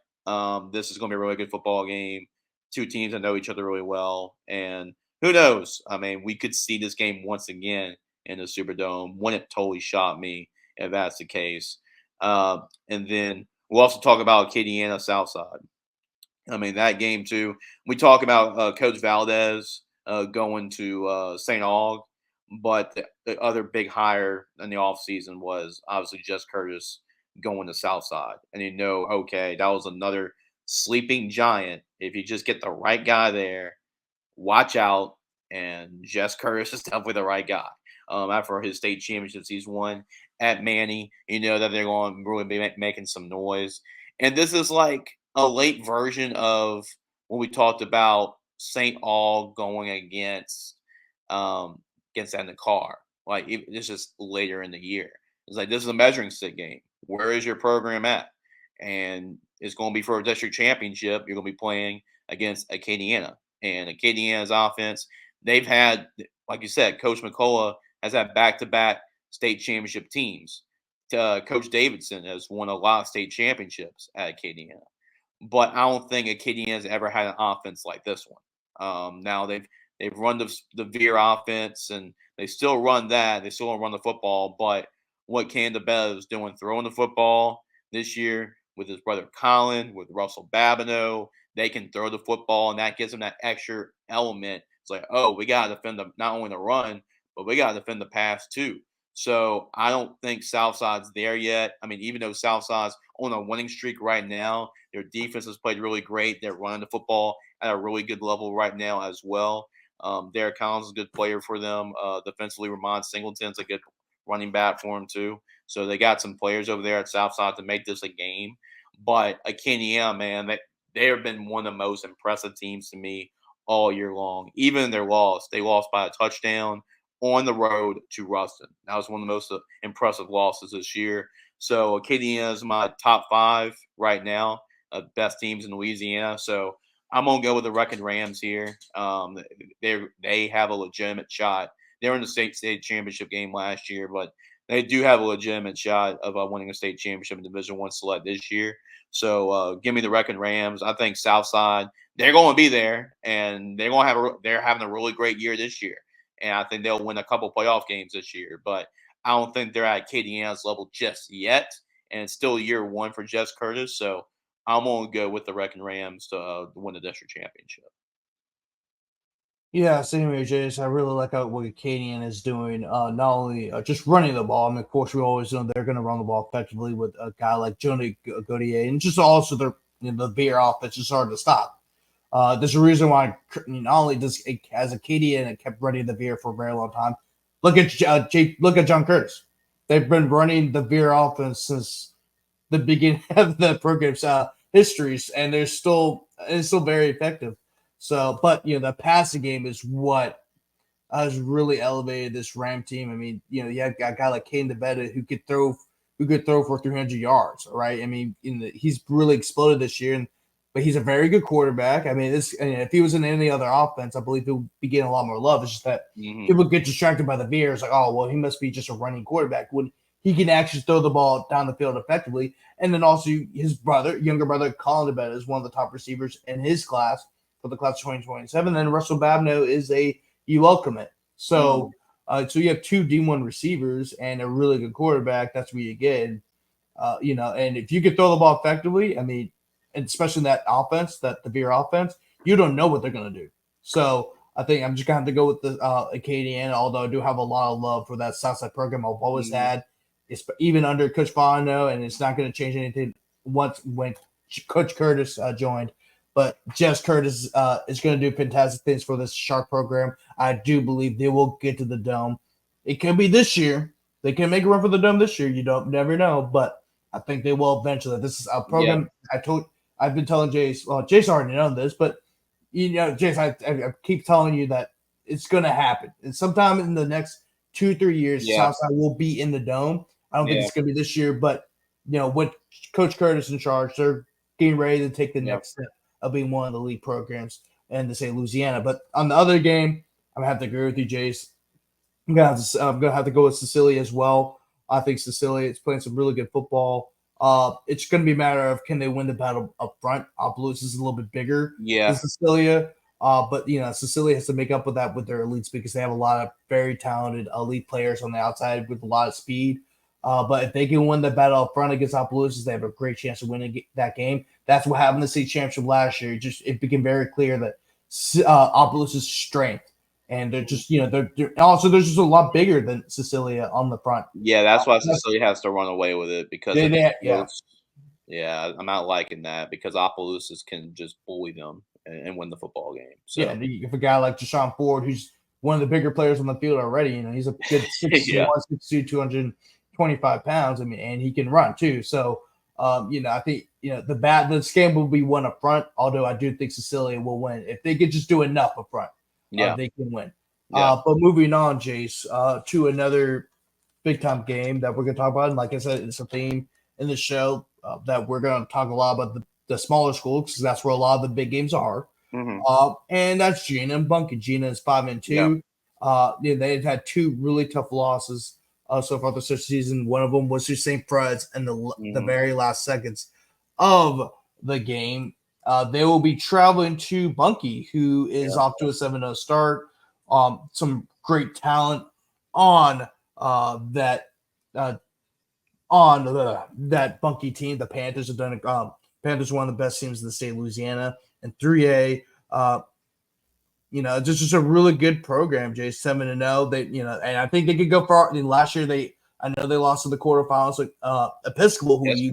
this is going to be a really good football game. Two teams that know each other really well, and who knows? I mean, we could see this game once again in the Superdome. Wouldn't it totally shock me if that's the case? And then we'll also talk about Acadiana Southside. I mean, that game too. We talk about Coach Valdez going to St. Aug, but the other big hire in the offseason was obviously Jess Curtis going to Southside. And okay, that was another sleeping giant. If you just get the right guy there, watch out. And Jess Curtis is definitely the right guy. After his state championships he's won at Manny, that they're going to really be making some noise. And this is like a late version of when we talked about St. Aug going against that in the car. Like it's just later in the year. It's like this is a measuring stick game. Where is your program at? And it's going to be for a district championship. You're going to be playing against Acadiana. And Acadiana's offense, they've had, like you said, Coach McCullough has had back-to-back state championship teams. Coach Davidson has won a lot of state championships at Acadiana. But I don't think Acadiana has ever had an offense like this one. Now they've run the veer offense, and they still run that. They still run the football. But what Canada Bev is doing, throwing the football this year with his brother Colin, with Russell Babineau, they can throw the football, and that gives them that extra element. It's like, oh, we got to defend not only the run, but we got to defend the pass too. So I don't think Southside's there yet. I mean, even though Southside's on a winning streak right now, their defense has played really great. They're running the football at a really good level right now as well. Derek Collins is a good player for them. Defensively, Ramon Singleton's a good running back for him too. So they got some players over there at Southside to make this a game. But Acadiana, man, they have been one of the most impressive teams to me all year long. Even in their loss, they lost by a touchdown on the road to Ruston. That was one of the most impressive losses this year. So Acadiana is my top 5 right now of best teams in Louisiana. So I'm gonna go with the Wrecking Rams here. They have a legitimate shot. They were in the state championship game last year, but they do have a legitimate shot of winning a state championship in Division I select this year. So give me the Wrecking Rams. I think Southside, they're going to be there, and they're having a really great year this year. And I think they'll win a couple playoff games this year. But I don't think they're at Acadiana's level just yet. And it's still year 1 for Jess Curtis. So I'm going to go with the Wrecking Rams to win the district championship. Yeah, same here, Jace. I really like what Acadian is doing. Not only just running the ball. I mean, of course, we always know they're going to run the ball effectively with a guy like Joni Godier, and just also the veer off that's just hard to stop. There's a reason why not only does it has Acadian and it kept running the veer for a very long time. Look at John Curtis. They've been running the veer offense since the beginning of the program's histories, and it's still very effective. So, but the passing game is what has really elevated this Ram team. I mean, you have a guy like Kane DeBetta who could throw for 300 yards, right? I mean, he's really exploded this year, but he's a very good quarterback. I mean, if he was in any other offense, I believe he would be getting a lot more love. It's just that people get distracted by the veer. It's like, oh, well, he must be just a running quarterback. When he can actually throw the ball down the field effectively. And then also his younger brother, Colin DeBetta, is one of the top receivers in his class for the class of 2027. Then Russell Babno is a UL commit. So, so you have two D1 receivers and a really good quarterback. That's what you get. And if you could throw the ball effectively, I mean, and especially in that offense, that the Veer offense, you don't know what they're going to do. So I think I'm just going to have to go with the Acadiana, although I do have a lot of love for that Southside program I've always had. It's even under Coach Bono, and it's not going to change anything when Coach Curtis joined. But Jess Curtis is going to do fantastic things for this Shark program. I do believe they will get to the Dome. It could be this year. They can make a run for the Dome this year. You don't never know, but I think they will eventually. This is a program I've been telling Jace. Well, Jace already knows this, but Jace, I keep telling you that it's going to happen. And sometime in the next 2-3 years, Southside will be in the Dome. I don't think it's going to be this year, but with Coach Curtis in charge, they're getting ready to take the next step of being one of the league programs in the state of Louisiana. But on the other game, I'm gonna have to agree with you, Jace. I'm gonna have to go with Cecilia as well. I think Cecilia is playing some really good football. It's going to be a matter of can they win the battle up front. Opelousas is a little bit bigger than Cecilia, but Cecilia has to make up with that with their elites because they have a lot of very talented elite players on the outside with a lot of speed. But if they can win the battle up front against Opelousas, they have a great chance of winning that game. That's what happened in the state championship last year. It became very clear that Opelousas' strength. And they're just, they're also they're just a lot bigger than Cecilia on the front. Yeah, that's why Cecilia has to run away with it because I'm not liking that because Opelousas can just bully them and win the football game. So if a guy like Deshaun Ford, who's one of the bigger players on the field already, he's a good 6'1", 6'2", 225 pounds. I mean, and he can run too. So, I think the game will be won up front. Although I do think Cecilia will win if they could just do enough up front. They can win. But moving on, Jace, to another big time game that we're going to talk about. And like I said, it's a theme in the show that we're going to talk a lot about the smaller schools because that's where a lot of the big games are. And that's Jena and Bunkie. Jena is 5-2. They've had two really tough losses so far this season. One of them was to St. Fred's in the very last seconds of the game. They will be traveling to Bunkie, who is off to a 7-0 start. Some great talent on that Bunkie team. The Panthers have done Panthers are one of the best teams in the state of Louisiana. And 3A, this is a really good program. Jay 7-0. They, and I think they could go far. Last year I know they lost in the quarterfinals to Episcopal, who you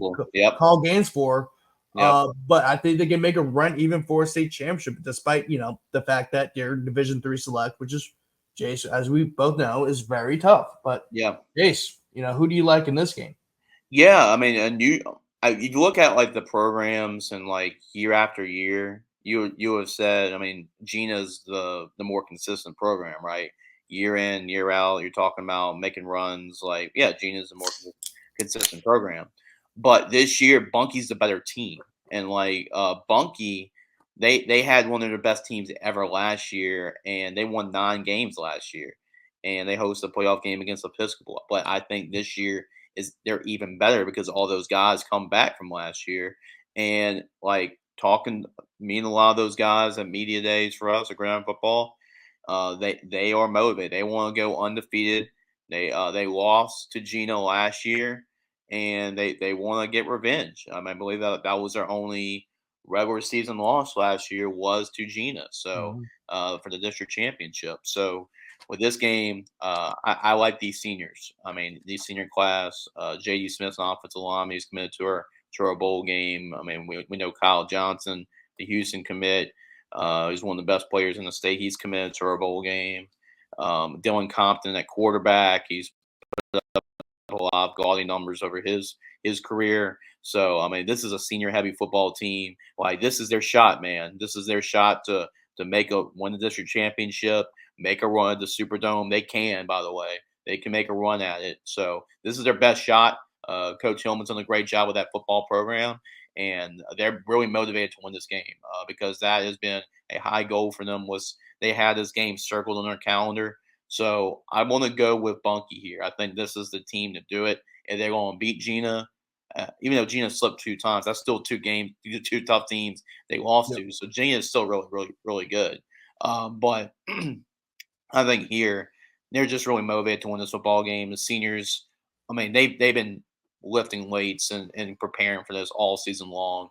call games for. But I think they can make a run even for a state championship, despite the fact that they're Division III select, which is Jace, as we both know, is very tough. But Jace, who do you like in this game? Yeah, I mean, and you look at like the programs and like year after year, you have said, I mean, Jena's the more consistent program, right? Year in, year out, you're talking about making runs. Like, Jena's the more consistent program. But this year, Bunkie's the better team, and like Bunkie, they had one of their best teams ever last year, and they won 9 games last year, and they hosted a playoff game against Episcopal. But I think this year they're even better because all those guys come back from last year, and like me and a lot of those guys at media days for us at Ground Football, they are motivated. They want to go undefeated. They lost to Jena last year, and they want to get revenge. I believe that was their only regular season loss last year was to Jena. So for the district championship. So with this game, I like these seniors. I mean, these senior class, J.D. Smith's an offensive lineman. He's committed to our bowl game. I mean, we know Kyle Johnson, the Houston commit. He's one of the best players in the state. He's committed to our bowl game. Dylan Compton at quarterback. He's put up a lot of gaudy numbers over his career. So, I mean, this is a senior heavy football team. Like, this is their shot, man. This is their shot to win the district championship, make a run at the Superdome. They can, by the way. They can make a run at it. So this is their best shot. Coach Hillman's done a great job with that football program, and they're really motivated to win this game because that has been a high goal for them. Was they had this game circled on their calendar. So I want to go with Bunkie here. I think this is the team to do it. and they're going to beat Jena. Even though Jena slipped 2 times, that's still 2 tough teams they lost Yep. to. So Jena is still really, really, really good. But I think here they're just really motivated to win this football game. The seniors, I mean, they've been lifting weights and preparing for this all season long.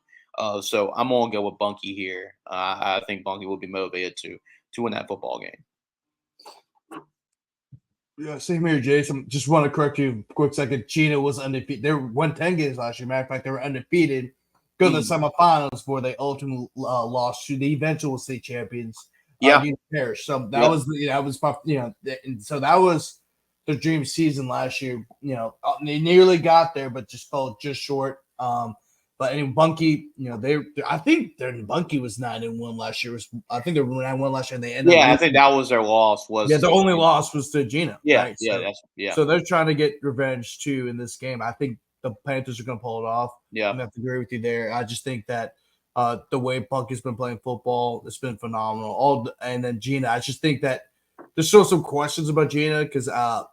So I'm gonna go with Bunkie here. I think Bunkie will be motivated to win that football game. Yeah, same here, Jason. Just want to correct you a quick second. Jena was undefeated. They won 10 games last year. Matter of fact, they were undefeated. Go to the semifinals where they ultimately lost to the eventual state champions, Yeah. Parish. So that Yep. was and so that was the dream season last year. They nearly got there, but just fell just short. But anyway, Bunkie, I think their Bunkie was 9-1 last year. I think they were 9-1 last year, and they ended up Yeah, I losing. think that was their loss. Yeah, the only loss was to Jena. Yeah, Right? yeah, So they're trying to get revenge too in this game. I think the Panthers are going to pull it off. Yeah. I'm going to have to agree with you there. I just think that the way Bunkie's been playing football, it's been phenomenal. And then Jena, I just think that there's still some questions about Jena because their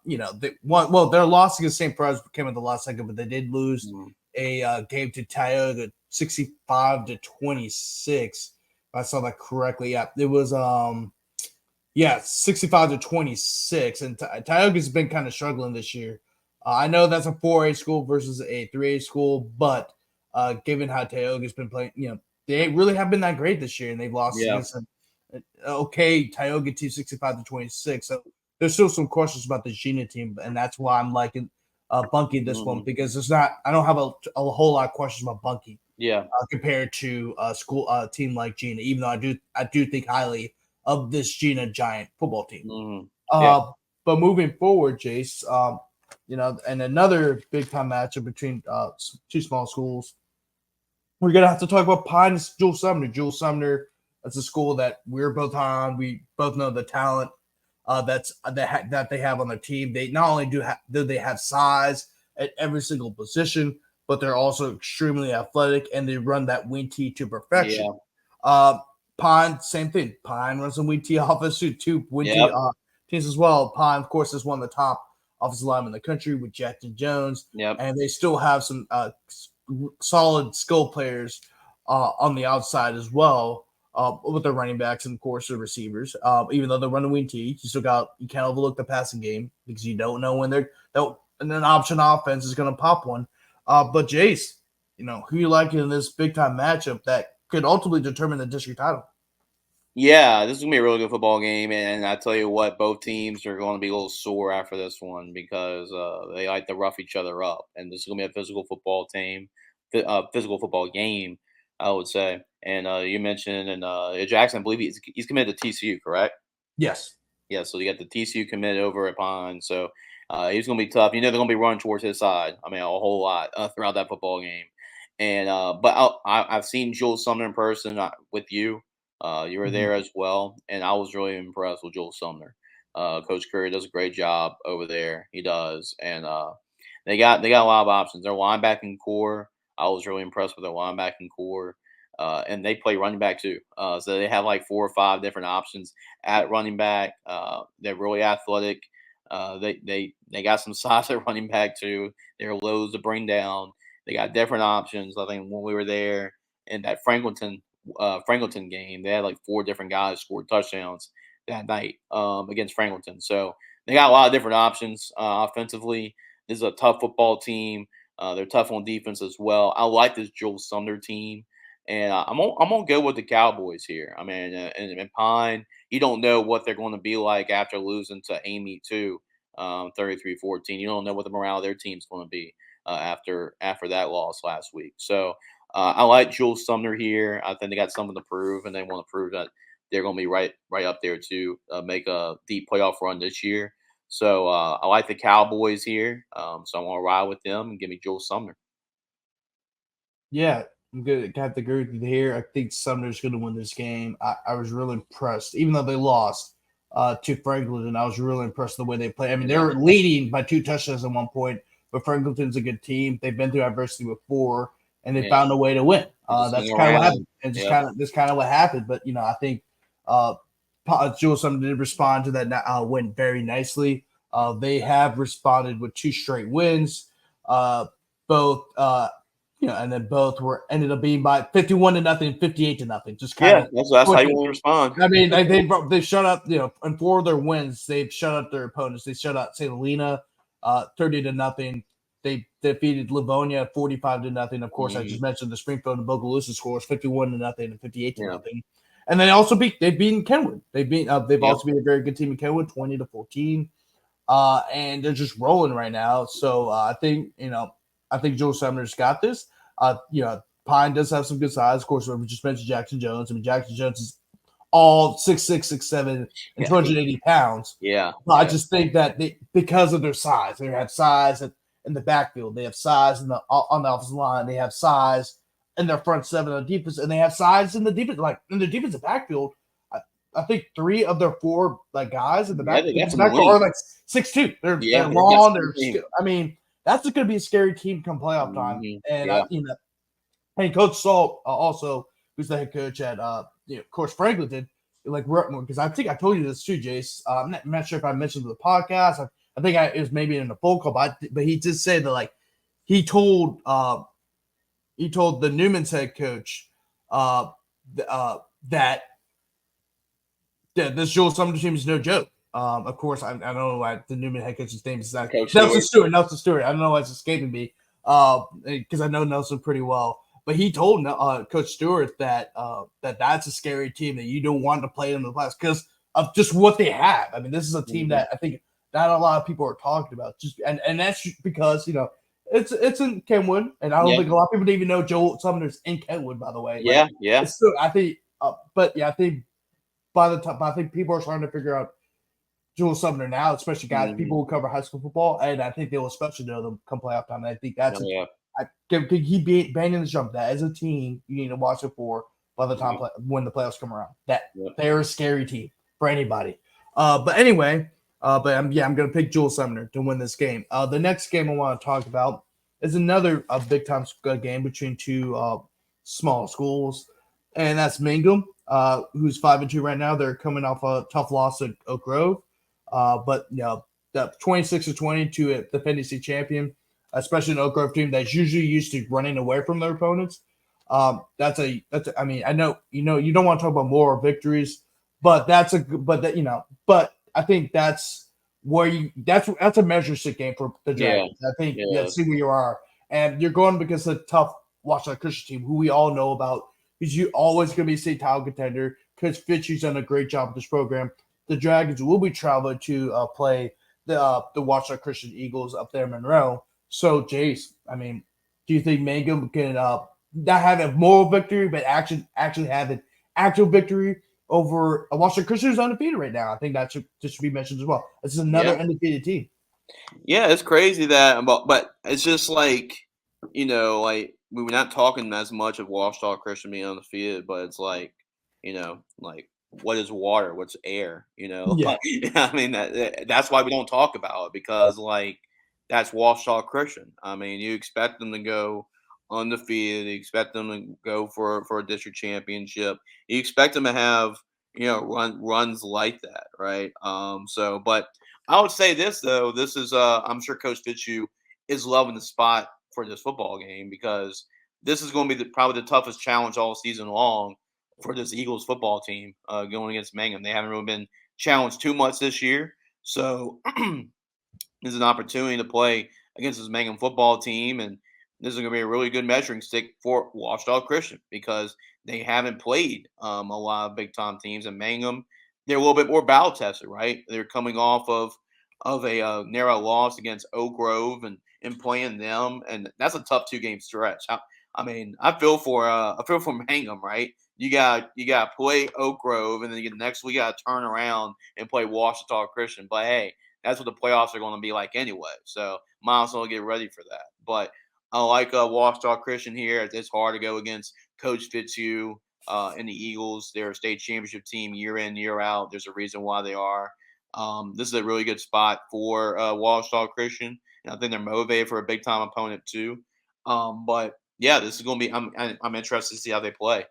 loss against St. Prize came at the last second, but they did lose a game to Tioga 65-26. If I saw that correctly. Yeah, it was 65-26, and Tioga's been kind of struggling this year. I know that's a 4A school versus a 3A school, but given how Tioga's been playing, they really have been that great this year, and they've lost against an okay Tioga team 65-26. So there's still some questions about the Jena team, and that's why I'm liking Bunkie this one because I don't have a whole lot of questions about Bunkie. Yeah. Compared to a team like Jena, even though I do think highly of this Jena Giant football team. But moving forward, Jace, and another big time matchup between two small schools, we're gonna have to talk about Pine and Jules Sumner. Jules Sumner, that's a school that we're both on. We both know the talent that they have on their team. They not only do they have size at every single position, but they're also extremely athletic and they run that wing tee to perfection. Pine, same thing. Pine runs a wing tee offense two wing tee teams as well. Pine, of course, is one of the top offensive linemen in the country with Jackson Jones. And they still have some solid skill players on the outside as well. With their running backs and of course the receivers. Even though they're running wing tee, you can't overlook the passing game because you don't know when an option offense is going to pop one. But Jace, who you like in this big time matchup that could ultimately determine the district title? Yeah, this is gonna be a really good football game, and I tell you what, both teams are going to be a little sore after this one because they like to rough each other up, and this is gonna be a physical football physical football game, I would say. And you mentioned, and Jackson, I believe he's committed to TCU, correct? Yes. Yeah, so you got the TCU committed over at Pine, so he's going to be tough. They're going to be running towards his side. I mean, a whole lot throughout that football game. And but I've seen Jules Sumner in person with you. You were there as well, and I was really impressed with Jules Sumner. Coach Curry does a great job over there. He does, and they got a lot of options. Their linebacking core, I was really impressed with their linebacking core. And they play running back too. So they have like 4 or 5 different options at running back. They're really athletic. They got some size at running back too. They're lows to bring down. They got different options. I think when we were there in that Franklinton game, they had like 4 different guys scored touchdowns that night against Franklinton. So they got a lot of different options offensively. This is a tough football team. They're tough on defense as well. I like this Jules Sumner team. And I'm gonna go with the Cowboys here. I mean, and Pine, you don't know what they're going to be like after losing to Amy too, 33-14. You don't know what the morale of their team's going to be after that loss last week. So I like Jules Sumner here. I think they got something to prove, and they want to prove that they're going to be right up there to make a deep playoff run this year. So I like the Cowboys here. So I'm going to ride with them and give me Jules Sumner. Yeah, I'm good. Got to agree with you here. I think Sumner's going to win this game. I was really impressed, even though they lost to Franklin, and I was really impressed with the way they played. I mean, they were leading by 2 touchdowns at one point, but Franklinton's a good team. They've been through adversity before, and they found a way to win. That's kind of what happened. And just kind of what happened. But I think Jules Sumner did respond to that win very nicely. They have responded with 2 straight wins. Both and then both were ended up being by 51-0, 58-0. Just kind Yeah, of that's how you want to respond. I mean, they shut up, in 4 of their wins, they've shut up their opponents. They shut out St. Helena 30-0. They defeated Livonia 45-0. Of course, I just mentioned the Springfield and Opelousas scores 51-0 and 58-0. And they also they've beaten Kenwood. They've also been a very good team in Kenwood, 20-14. And they're just rolling right now. So I think Joel Sumner's got this. Pine does have some good size. Of course, we just mentioned Jackson Jones. I mean, Jackson Jones is all 6'6", 6'7", and 280 pounds. Yeah. I just think that because of their size, they have size in the backfield. They have size on the offensive line. They have size in their front seven on defense, and they have size in the defense. Like in the defensive backfield, I think 3 of their 4 guys in the backfield are like 6'2". They're long. I mean, that's going to be a scary team come playoff time. And and Coach Salt also, who's the head coach at of course Franklin did because I think I told you this too, Jace. I'm not sure if I mentioned the podcast. I think it was maybe in a phone call, but he did say that he told the Newman's head coach that this Joel Sumner team is no joke. Of course, I don't know why the Newman head coach's name is Nelson Stewart. I don't know why it's escaping me because I know Nelson pretty well. But he told Coach Stewart that that's a scary team that you don't want to play in the playoffs because of just what they have. I mean, this is a team that I think not a lot of people are talking about. And that's because it's in Kenwood, and I don't think a lot of people even know Joel Sumner's in Kenwood. By the way, It's still, I think, I think I think people are starting to figure out Joel Sumner now, especially guys people who cover high school football, and I think they will especially know them come playoff time. And I think that's he banging the jump. That as a team, you need to watch it for by the time when the playoffs come around. That they're a scary team for anybody. But anyway, I'm going to pick Joel Sumner to win this game. The next game I want to talk about is another big time game between 2 small schools, and that's Mangham, who's 5-2 right now. They're coming off a tough loss at Oak Grove, but the 26-20 to a defending state champion, especially an Oak Grove team that's usually used to running away from their opponents. I mean, I know you don't want to talk about moral victories, but but I think that's where that's a measure stick game for the Dragons. I think see where you are, and you're going because of the tough Ouachita Christian team, who we all know about. Because you always going to be a state title contender. Coach Fitchie's done a great job with this program. The Dragons will be traveling to play the Ouachita Christian Eagles up there in Monroe. So, Jace, I mean, do you think Mangham can not have a moral victory, but actually have an actual victory over a Ouachita Christian who's undefeated right now? I think that should be mentioned as well. This is another undefeated team. Yeah, it's crazy but it's just we were not talking as much of Ouachita Christian being undefeated, but it's what is water? What's air? I mean that's why we don't talk about it because that's Ouachita Christian. I mean, you expect them to go undefeated. You expect them to go for a district championship. You expect them to have runs like that, right? But I would say this though. This is I'm sure Coach Fitzhugh is loving the spot for this football game because this is going to be probably the toughest challenge all season long for this Eagles football team going against Mangham. They haven't really been challenged too much this year, so this is an opportunity to play against this Mangham football team, and this is going to be a really good measuring stick for Ouachita Christian because they haven't played a lot of big time teams. And Mangham, they're a little bit more battle tested, right? They're coming off of a narrow loss against Oak Grove and playing them, and that's a tough 2-game stretch. I mean, I feel for Mangham, right? You got to play Oak Grove, and then the next week you got to turn around and play Ouachita Christian. But hey, that's what the playoffs are going to be like anyway. So might as well get ready for that. But I like Ouachita Christian here. It's hard to go against Coach Fitzhugh and the Eagles. They're a state championship team year in, year out. There's a reason why they are. This is a really good spot for Ouachita Christian. And I think they're motivated for a big time opponent too. But yeah, this is going to be. I'm interested to see how they play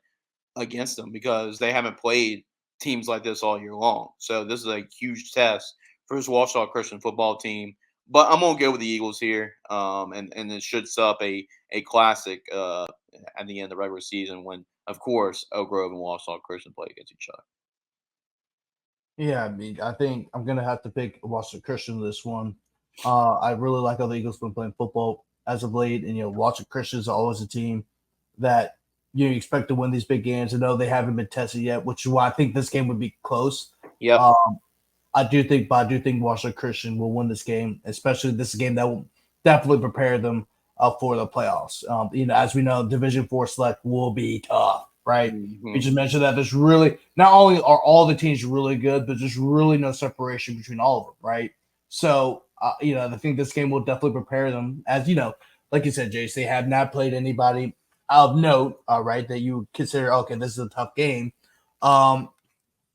against them because they haven't played teams like this all year long. So this is a huge test for this Ouachita Christian football team. But I'm gonna go with the Eagles here, and it should set up a classic at the end of the regular season when, of course, Oak Grove and Wausau Christian play against each other. Yeah, I mean, I think I'm gonna have to pick Washington Christian this one. I really like how the Eagles been playing football as of late, and Washington Christian is always a team that you expect to win these big games. I know they haven't been tested yet, which is why I think this game would be close. Yep. I do think Washington Christian will win this game, especially this game that will definitely prepare them for the playoffs. As we know, Division 4 select will be tough, right? Mm-hmm. We just mentioned that there's really not only are all the teams really good, but there's really no separation between all of them, right? So, I think this game will definitely prepare them. As like you said, Jace, they have not played anybody of note, right? That you consider okay, this is a tough game.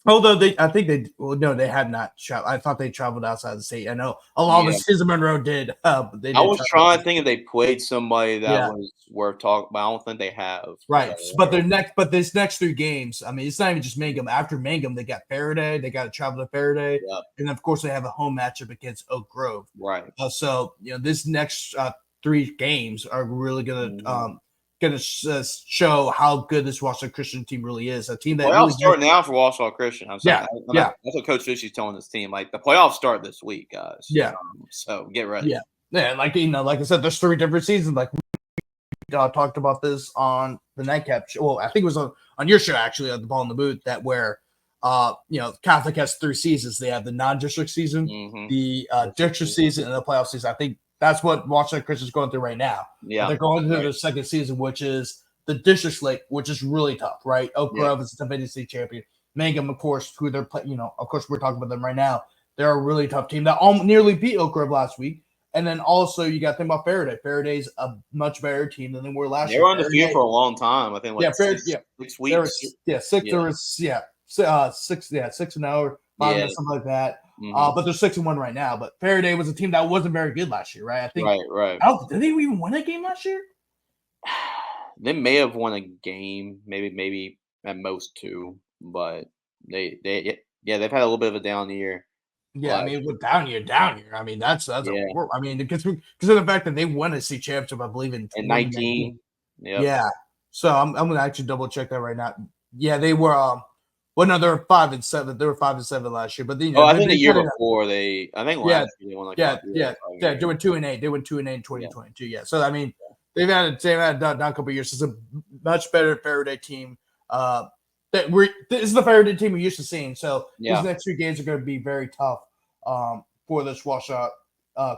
Although they have not traveled. I thought they traveled outside the state. I know a lot of the Cesar Monroe did. But they did I was trying to think if they played somebody that was worth talking, but I don't think they have. Right, but this next 3 games, I mean, it's not even just Mangham. After Mangham, they got Ferriday. They got to travel to Ferriday, and of course, they have a home matchup against Oak Grove. Right. So this next 3 games are really gonna show how good this Wausau Christian team really is. A team that playoffs start now for Wausau Christian. I'm sorry. Yeah. That's what Coach Fishy's telling this team. Like the playoffs start this week, guys. Yeah. So get ready. Yeah. Like I said, there's 3 different seasons. Like we talked about this on the Nightcap show. Well, I think it was on your show actually, on the Ball in the Booth, that where Catholic has 3 seasons. They have the non-district season, the district season, and the playoff season. I think that's what Washington Christian is going through right now. Yeah, they're going through their second season, which is the district slate, which is really tough, right? Oak Grove is the defending state champion. Mangham, of course, who they're playing. Of course, we're talking about them right now. They're a really tough team that nearly beat Oak Grove last week. And then also you got to think about Ferriday. Faraday's a much better team than they were last year. They were on the field for a long time. I think 6 weeks. 6 6 and 0, 5 something like that. But they're 6-1 right now. But Ferriday was a team that wasn't very good last year, right? I think. Right. Did they even win a game last year? They may have won a game, maybe at most 2, but they've had a little bit of a down year. Yeah, I mean, with down year. I mean, that's I mean, because of the fact that they won a state championship, I believe in 19. Yeah. So I'm gonna actually double check that right now. Yeah, they were. No, they were 5-7. They were 5-7 last year, but I think the year before last year they won like they went 2-8. They went 2-8 in 2022. Yeah. So I mean, they've had down a couple of years. It's a much better Ferriday team. This is the Ferriday team we're used to seeing. So these next 2 games are going to be very tough for this Wausau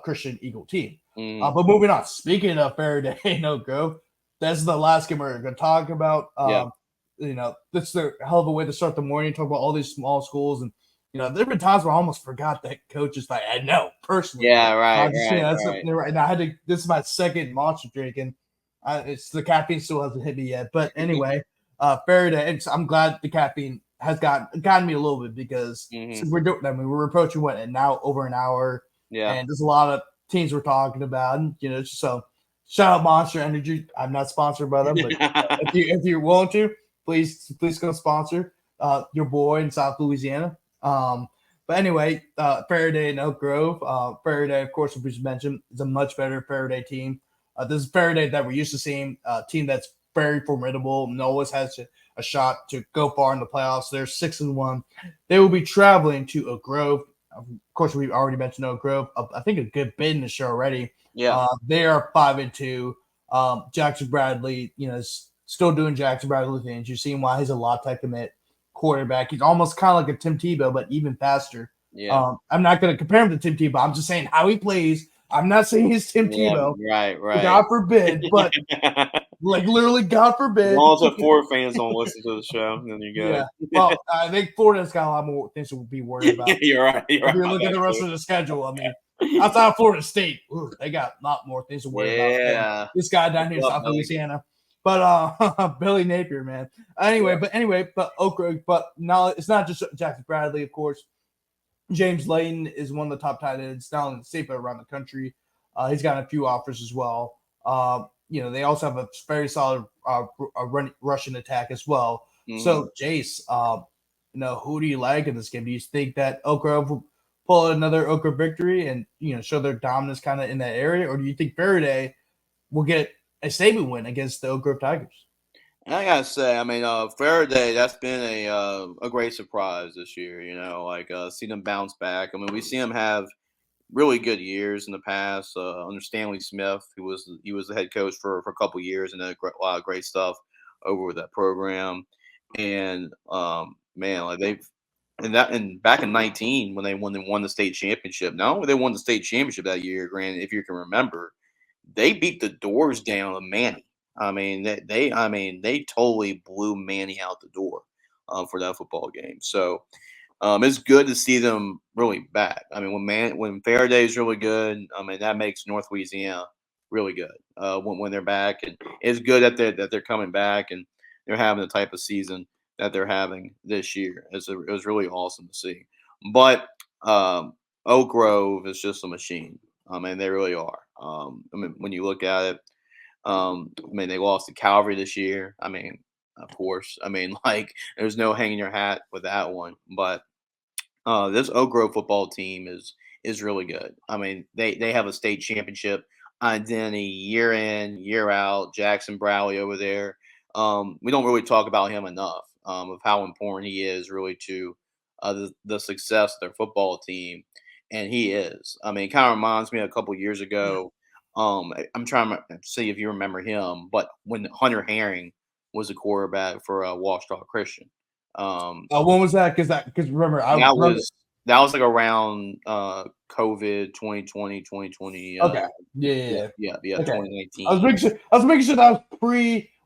Christian Eagle team. But moving on. Speaking of Ferriday and Oak Grove, that's the last game we're going to talk about. That's the hell of a way to start the morning. Talk about all these small schools, and there have been times where I almost forgot that coaches fight. I know personally. Yeah, right. And I had to. This is my second monster drink, and it's the caffeine still hasn't hit me yet. But anyway, Ferriday. I'm glad the caffeine has gotten me a little bit because we're doing. I mean, we're approaching over an hour. Yeah, and there's a lot of teams we're talking about, and so shout out Monster Energy. I'm not sponsored by them, but if you're willing to, please go sponsor your boy in South Louisiana. But anyway, Ferriday and Oak Grove. Ferriday, of course, as we mentioned, is a much better Ferriday team. This is Ferriday that we're used to seeing, a team that's very formidable and always has a shot to go far in the playoffs. They're 6-1. They will be traveling to Oak Grove. Of course, we already mentioned Oak Grove. I think a good bit in the show already. Yeah, they are 5-2. Jackson Bradley, is still doing Jackson Bradley things. You're seeing why he's a La Tech commit quarterback. He's almost kind of like a Tim Tebow, but even faster. Yeah. I'm not going to compare him to Tim Tebow. I'm just saying how he plays. I'm not saying he's Tim Tebow. Right. God forbid, but like literally, God forbid. As long as the Florida fans don't listen to the show, then you're good. Yeah. Well, I think Florida's got a lot more things to be worried about. You're right. If you look at the rest of the schedule, I mean, outside of Florida State, they got a lot more things to worry about. Yeah. This guy down here in South Louisiana. But Billy Napier, man. But Oak Grove, but now it's not just Jackson Bradley, of course. James Layton is one of the top tight ends, not only in the state, but around the country. He's got a few offers as well. They also have a very solid rushing attack as well. So, Jace, who do you like in this game? Do you think that Oak Grove pull out another Oak Grove victory and show their dominance kind of in that area, or do you think Ferriday will get a statement win against the Oak Grove Tigers? I gotta say, I mean, Ferriday, that's been a great surprise this year. See them bounce back. I mean, we see them have really good years in the past. Under Stanley Smith, he was the head coach for a couple years and did a lot of great stuff over with that program. And man, like and back in 19 when they won the state championship. Not only they won the state championship that year, Grant, if you can remember, they beat the doors down on Manny. I mean, they totally blew Manny out the door for that football game. So it's good to see them really back. I mean, when Ferriday is really good, I mean that makes North Louisiana really good when they're back, and it's good that they're coming back and they're having the type of season that they're having this year. It was really awesome to see. But Oak Grove is just a machine. I mean, they really are. I mean, when you look at it, I mean, they lost to Calvary this year. I mean, of course. I mean, like, there's no hanging your hat with that one. But this Oak Grove football team is really good. I mean, they have a state championship identity year in, year out. Jackson Browley over there. We don't really talk about him enough of how important he is really to the success of their football team, and he is. I mean, it kind of reminds me of a couple years ago. I'm trying to see if you remember him, but when Hunter Herring was a quarterback for Ouachita Christian. When was that? Because remember, that was like around COVID 2020, 2020. Okay. Yeah. Okay. 2019. I was making sure that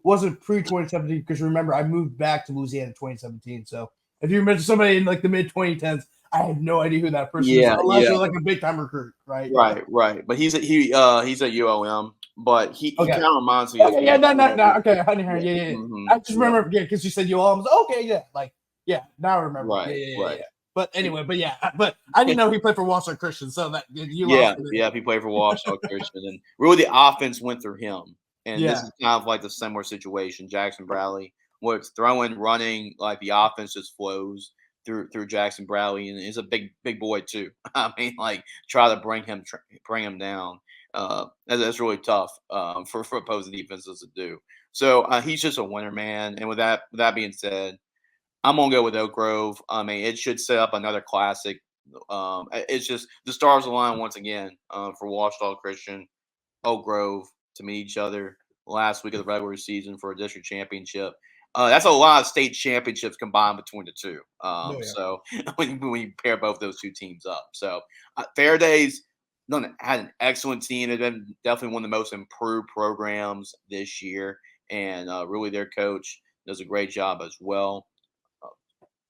wasn't pre 2017 because remember I moved back to Louisiana in 2017. So if you mention somebody in like the mid 2010s, I had no idea who that person is unless you're like a big time recruit, right? Right. But he's at UOM, but he kind of reminds me. Okay, okay, Honey Herring, yeah. Mm-hmm, I just remember, because you said UOM. Okay, yeah, like now I remember. Right. Yeah. But anyway, but I didn't know he played for Ouachita Christian, so that you he played for Ouachita Christian, and really the offense went through him. And this is kind of like the similar situation, Jackson Bradley, where it's throwing, running, like the offense just flows through Jackson Bradley, and he's a big boy too. I mean, like try to bring him down. That's really tough for opposing defenses to do. So he's just a winner, man. And with that being said, I'm gonna go with Oak Grove. I mean, it should set up another classic. It's just the stars align once again for Ouachita Christian, Oak Grove to meet each other last week of the regular season for a district championship. That's a lot of state championships combined between the two. So when you pair both those two teams up, so Faraday's had an excellent team. They've been definitely one of the most improved programs this year, and really their coach does a great job as well.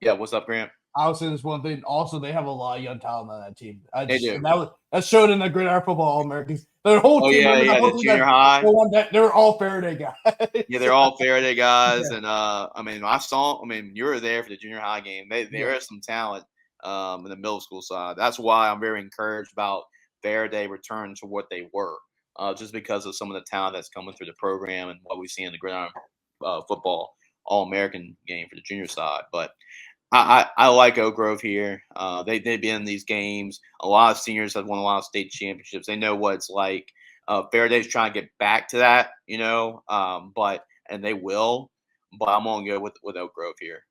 Yeah, what's up, Grant? I'll say this one thing. Also, they have a lot of young talent on that team. They do. That showed in the Gridiron Football All-Americans. Their whole team. The junior high. They were all Ferriday guys. Yeah, they're all Ferriday guys, and you were there for the junior high game. There is some talent in the middle school side. That's why I'm very encouraged about Ferriday returning to what they were, just because of some of the talent that's coming through the program and what we see in the Gridiron Football All-American game for the junior side, but. I like Oak Grove here. They've been in these games. A lot of seniors have won a lot of state championships. They know what it's like. Faraday's trying to get back to that, and they will. But I'm going to go with Oak Grove here.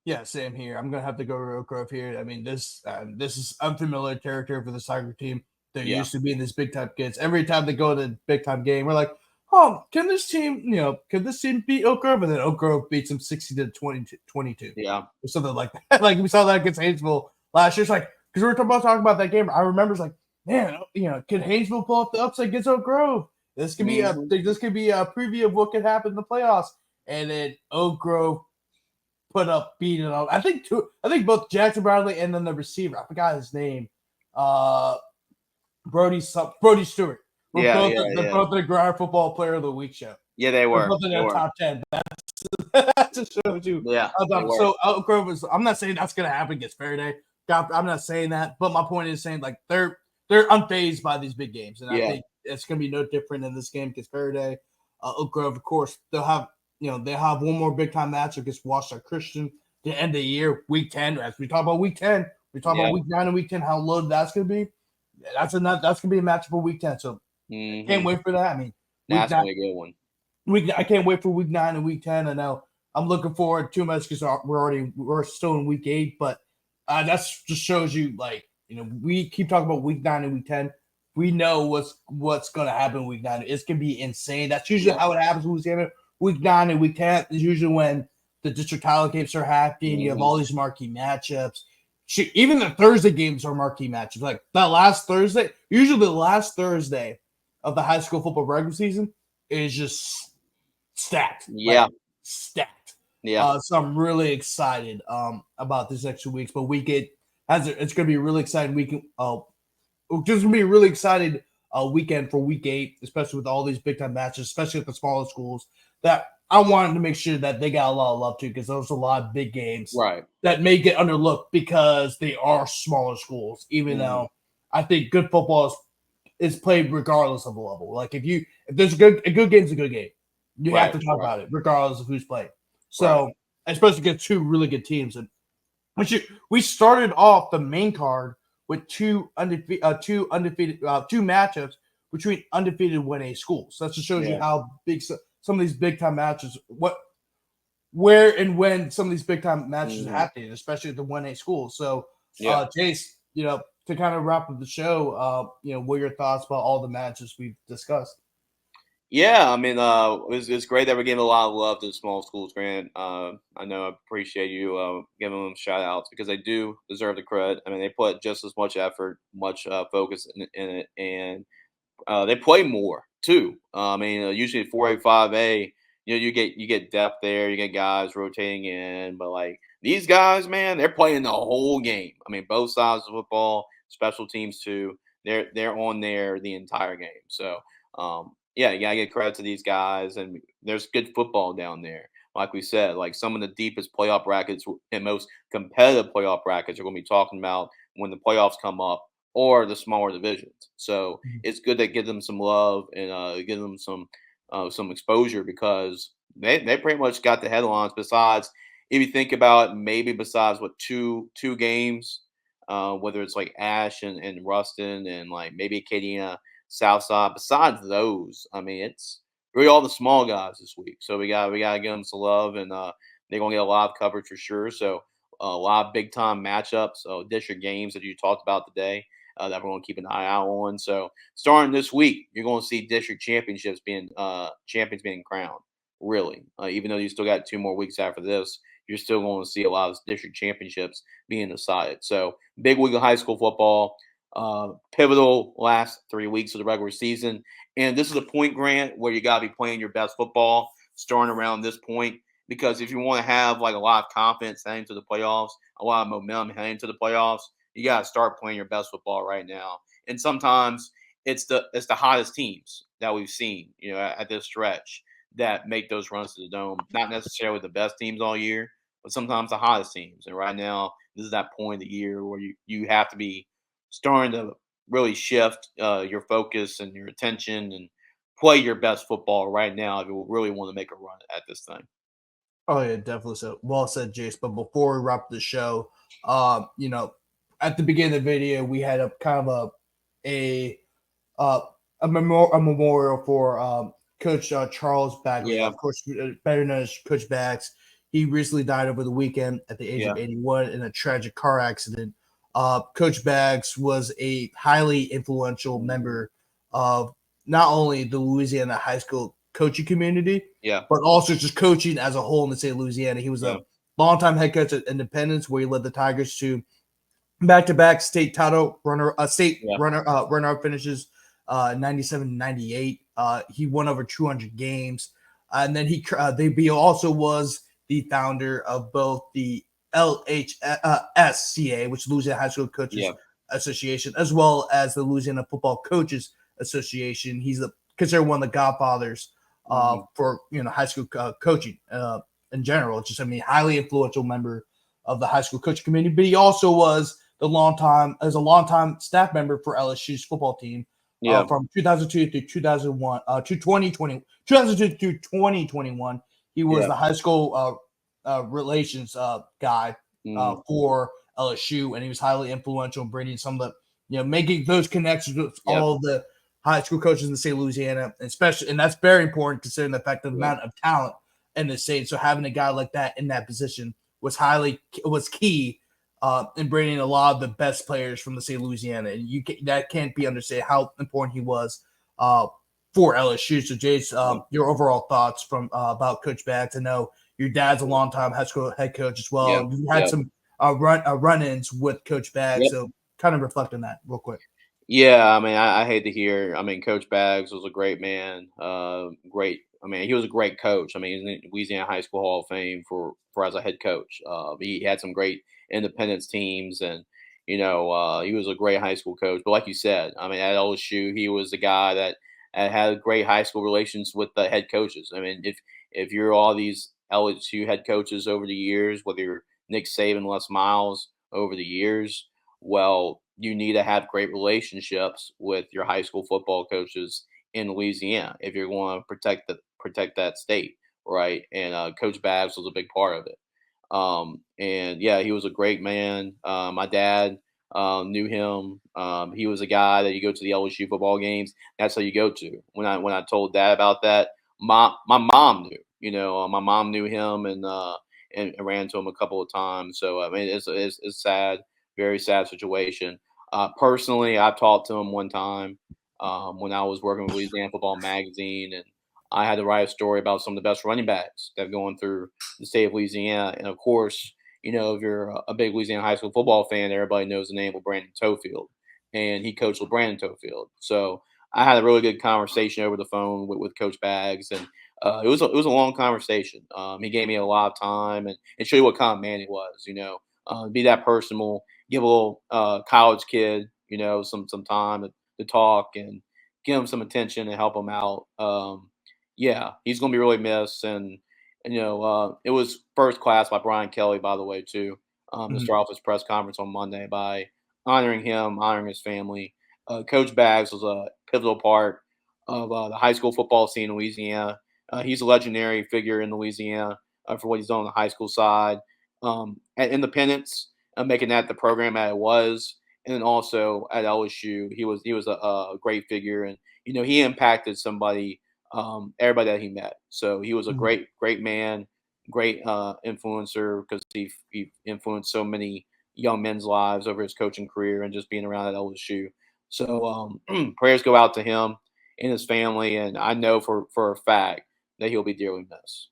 Yeah, same here. I'm going to have to go with Oak Grove here. I mean, this is unfamiliar territory for the soccer team. They're used to being these big time kids. Every time they go to the big time game, we're like, can this team beat Oak Grove? And then Oak Grove beats them 60-22. Yeah. Or something like that. Like we saw that against Haynesville last year. It's like, because we were talking about that game. I remember it's like, man, could Haynesville pull up the upset against Oak Grove? This could be a preview of what could happen in the playoffs. And then Oak Grove beat it up. I think both Jackson Bradley and then the receiver, I forgot his name, Brody Stewart. Both the Gridiron Football Player of the Week show. Yeah, they were. Both in the top 10. That just shows you. Yeah. So Oak Grove is. I'm not saying that's going to happen against Ferriday. I'm not saying that, but my point is saying like they're unfazed by these big games, and I think it's going to be no different in this game against Ferriday. Oak Grove, of course, they'll have one more big time match against Ouachita Christian to end the year, week 10. As we talk about week 10, We talk about week 9 and week 10, how loaded that's going to be. That's going to be a matchup for week 10. So can't wait for that. I mean, that's going to be a good one. I can't wait for week 9 and week 10. I know I'm looking forward too much because we're still in week 8, but that's just shows you we keep talking about week 9 and week 10. We know what's going to happen in week 9. It's going to be insane. That's usually how it happens with Louisiana. Week 9 and week 10 is usually when the district title games are happening. You have all these marquee matchups. Even the Thursday games are marquee matchups. Like that last Thursday, usually the last Thursday of the high school football regular season is just stacked. Yeah. Stacked. Yeah. So I'm really excited about this next 2 weeks. But week 8 it's going to be a really exciting weekend. It's going to be a really excited weekend for week 8, especially with all these big time matches, especially at the smaller schools. That I wanted to make sure that they got a lot of love too, because there's a lot of big games that may get underlooked because they are smaller schools. Even though I think good football is played regardless of the level. Like if there's a good game is a good game. You have to talk about it regardless of who's playing. So especially against 2 really good teams. And we started off the main card with two matchups between undefeated 1A schools. So that just shows you how big some of these big time matches, where and when some of these big time matches are happening, especially at the 1A schools. So, Jace, to kind of wrap up the show, what are your thoughts about all the matches we've discussed? Yeah, I mean, it's great that we're giving a lot of love to the small schools, Grant. I know I appreciate you giving them shout outs because they do deserve the credit. I mean, they put just as much effort, much focus in it, and they play more too. I mean, usually 4A, 5A, you get depth there, you get guys rotating in, but like these guys, man, they're playing the whole game. I mean, both sides of football, special teams too. They're on there the entire game. So, yeah, you gotta get credit to these guys, and there's good football down there. Like we said, like some of the deepest playoff brackets and most competitive playoff brackets are going to be talking about when the playoffs come up, or the smaller divisions. So it's good to give them some love and give them some exposure because they pretty much got the headlines. Besides, if you think about it, maybe besides what two games, whether it's like Ash and Ruston and like maybe Acadiana, Southside. Besides those, I mean, it's really all the small guys this week. So we got to give them some love, and they're gonna get a lot of coverage for sure. So a lot of big time matchups, district games that you talked about today. That we're going to keep an eye out on. So starting this week, you're going to see district championships champions being crowned. Really, even though you still got 2 more weeks after this, you're still going to see a lot of district championships being decided. So big week of high school football, pivotal last 3 weeks of the regular season, and this is a point, Grant, where you got to be playing your best football starting around this point. Because if you want to have like a lot of confidence heading to the playoffs, a lot of momentum heading to the playoffs, you got to start playing your best football right now. And sometimes it's the hottest teams that we've seen, at this stretch that make those runs to the dome. Not necessarily the best teams all year, but sometimes the hottest teams. And right now, this is that point of the year where you have to be starting to really shift your focus and your attention and play your best football right now if you really want to make a run at this thing. Oh yeah, definitely. So well said, Jace. But before we wrap the show, at the beginning of the video, we had a kind of a memorial for Coach Charles Baglio, of course, better known as Coach Bags. He recently died over the weekend at the age of 81 in a tragic car accident. Coach Bags was a highly influential member of not only the Louisiana high school coaching community, but also just coaching as a whole in the state of Louisiana. He was a longtime head coach at Independence, where he led the Tigers to back-to-back state title runner-up finishes, 97-98. He won over 200 games, and then he also was the founder of both the LHSCA, which is Louisiana High School Coaches Association, as well as the Louisiana Football Coaches Association. He's considered one of the godfathers for high school coaching in general. Just highly influential member of the high school coaching community, but he also was a longtime staff member for LSU's football team from 2002 through 2001 to 2002 through 2021. He was the high school relations guy for LSU, and he was highly influential in bringing some of the, making those connections with all the high school coaches in the state of Louisiana, and that's very important considering the fact of the amount of talent in the state. So having a guy like that in that position was key in bringing a lot of the best players from the state of Louisiana, and that can't be understated how important he was for LSU. So, Jace, your overall thoughts from about Coach Bags? I know your dad's a longtime high school head coach as well. You had some run-ins with Coach Bags, so kind of reflect on that real quick. Yeah, I mean, I hate to hear. I mean, Coach Bags was a great man. Great. I mean, he was a great coach. I mean, he's in the Louisiana High School Hall of Fame for as a head coach. He had some great independence teams, and he was a great high school coach. But like you said, I mean, at LSU, he was the guy that had great high school relations with the head coaches. I mean, if you're all these LSU head coaches over the years, whether you're Nick Saban, Les Miles over the years, well, you need to have great relationships with your high school football coaches in Louisiana if you're going to protect that state, right? And Coach Bags was a big part of it. And yeah, he was a great man. My dad knew him. He was a guy that you go to the LSU football games. That's how you go to. When I told Dad about that, my mom knew. My mom knew him and ran into him a couple of times. So I mean, it's sad, very sad situation. Personally, I talked to him one time when I was working with Louisiana Football Magazine, and I had to write a story about some of the best running backs that have gone through the state of Louisiana. And of course, if you're a big Louisiana high school football fan, everybody knows the name of Brandon Tofield, and he coached with Brandon Tofield. So I had a really good conversation over the phone with Coach Bags, and it was a long conversation. He gave me a lot of time and show you what kind of man he was. Be that personal, give a little college kid, some time to talk and give him some attention and help him out. Yeah, he's going to be really missed. And it was first class by Brian Kelly, by the way, too, to start off his press conference on Monday by honoring him, honoring his family. Coach Bags was a pivotal part of the high school football scene in Louisiana. He's a legendary figure in Louisiana for what he's done on the high school side. At Independence, making that the program that it was, and then also at LSU, he was a great figure, and he impacted everybody that he met. So he was a great man, great influencer because he influenced so many young men's lives over his coaching career and just being around at LSU. So prayers go out to him and his family, and I know for a fact that he'll be dearly missed.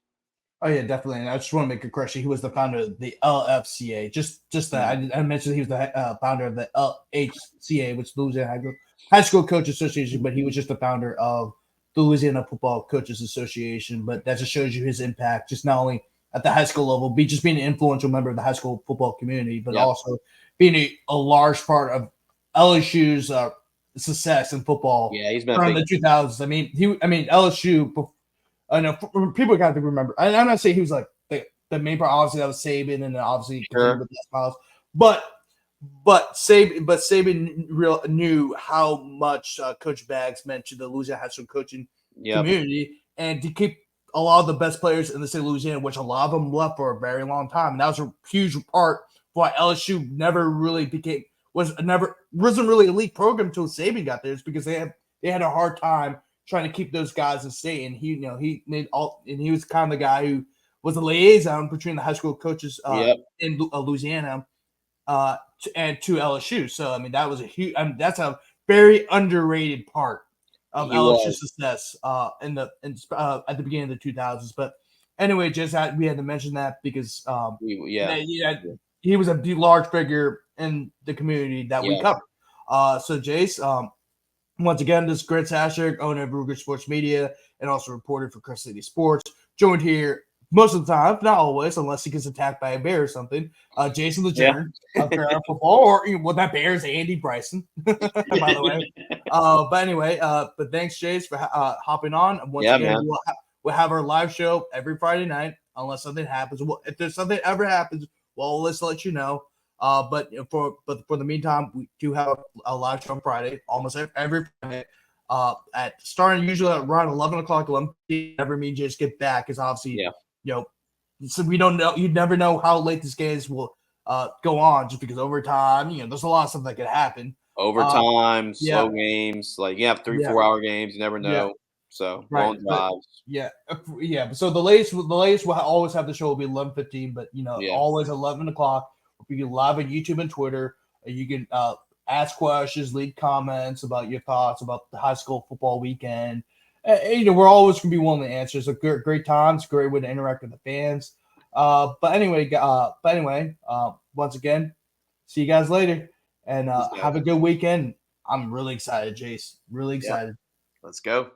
Oh yeah, definitely. And I just want to make a correction. He was the founder of the LFCA. Just that I mentioned he was the founder of the LHCA, which is Louisiana High School Coach Association, but he was just the founder of the Louisiana Football Coaches Association. But that just shows you his impact, just not only at the high school level, just being an influential member of the high school football community, but also being a large part of LSU's success in football. Yeah, he's been from the 2000s. I mean, LSU. I know people got to remember. I'm not saying he was like the main part. Obviously, that was Saban, and then obviously with Les Miles. But Saban knew how much Coach Bags meant to the Louisiana high school coaching community, and to keep a lot of the best players in the state of Louisiana, which a lot of them left for a very long time, and that was a huge part for why LSU never really wasn't really an elite program until Saban got there. It's because they had a hard time trying to keep those guys in state, and he was kind of the guy who was the liaison between the high school coaches in Louisiana and to LSU. So I mean, that was a huge. That's a very underrated part of LSU's success at the beginning of the 2000s. But anyway, we had to mention that because he was a large figure in the community that we covered. So Jace. Once again, this is Grant Sasherick, owner of Ruger Sports Media, and also reporter for Crescent City Sports. Joined here most of the time, not always, unless he gets attacked by a bear or something. Jason Lejeune of Fair Football, or that bear is Andy Bryson, by the way. But anyway, but thanks, Jace, for hopping on. Once again, we'll have our live show every Friday night, unless something happens. If there's something ever happens, well, let's let you know. But for the meantime, we do have a live show on Friday, almost every Friday, at starting usually around 11 o'clock. Never mean just get back, because obviously, so we don't know. You never know how late these games will go on just because overtime. There's a lot of stuff that could happen. Overtime, Yeah. slow games. Like you have 3 Yeah. 4-hour games. You never Yeah. know. So Right, long drives. yeah. So the latest we'll always have the show will be 11:15, but Yeah. always 11 o'clock. We can live on YouTube and Twitter. You can ask questions, leave comments about your thoughts about the high school football weekend. We're always going to be willing to answer. It's a great time. It's a great way to interact with the fans. But anyway, once again, see you guys later, and have a good weekend. I'm really excited, Jace. Really excited. Let's go.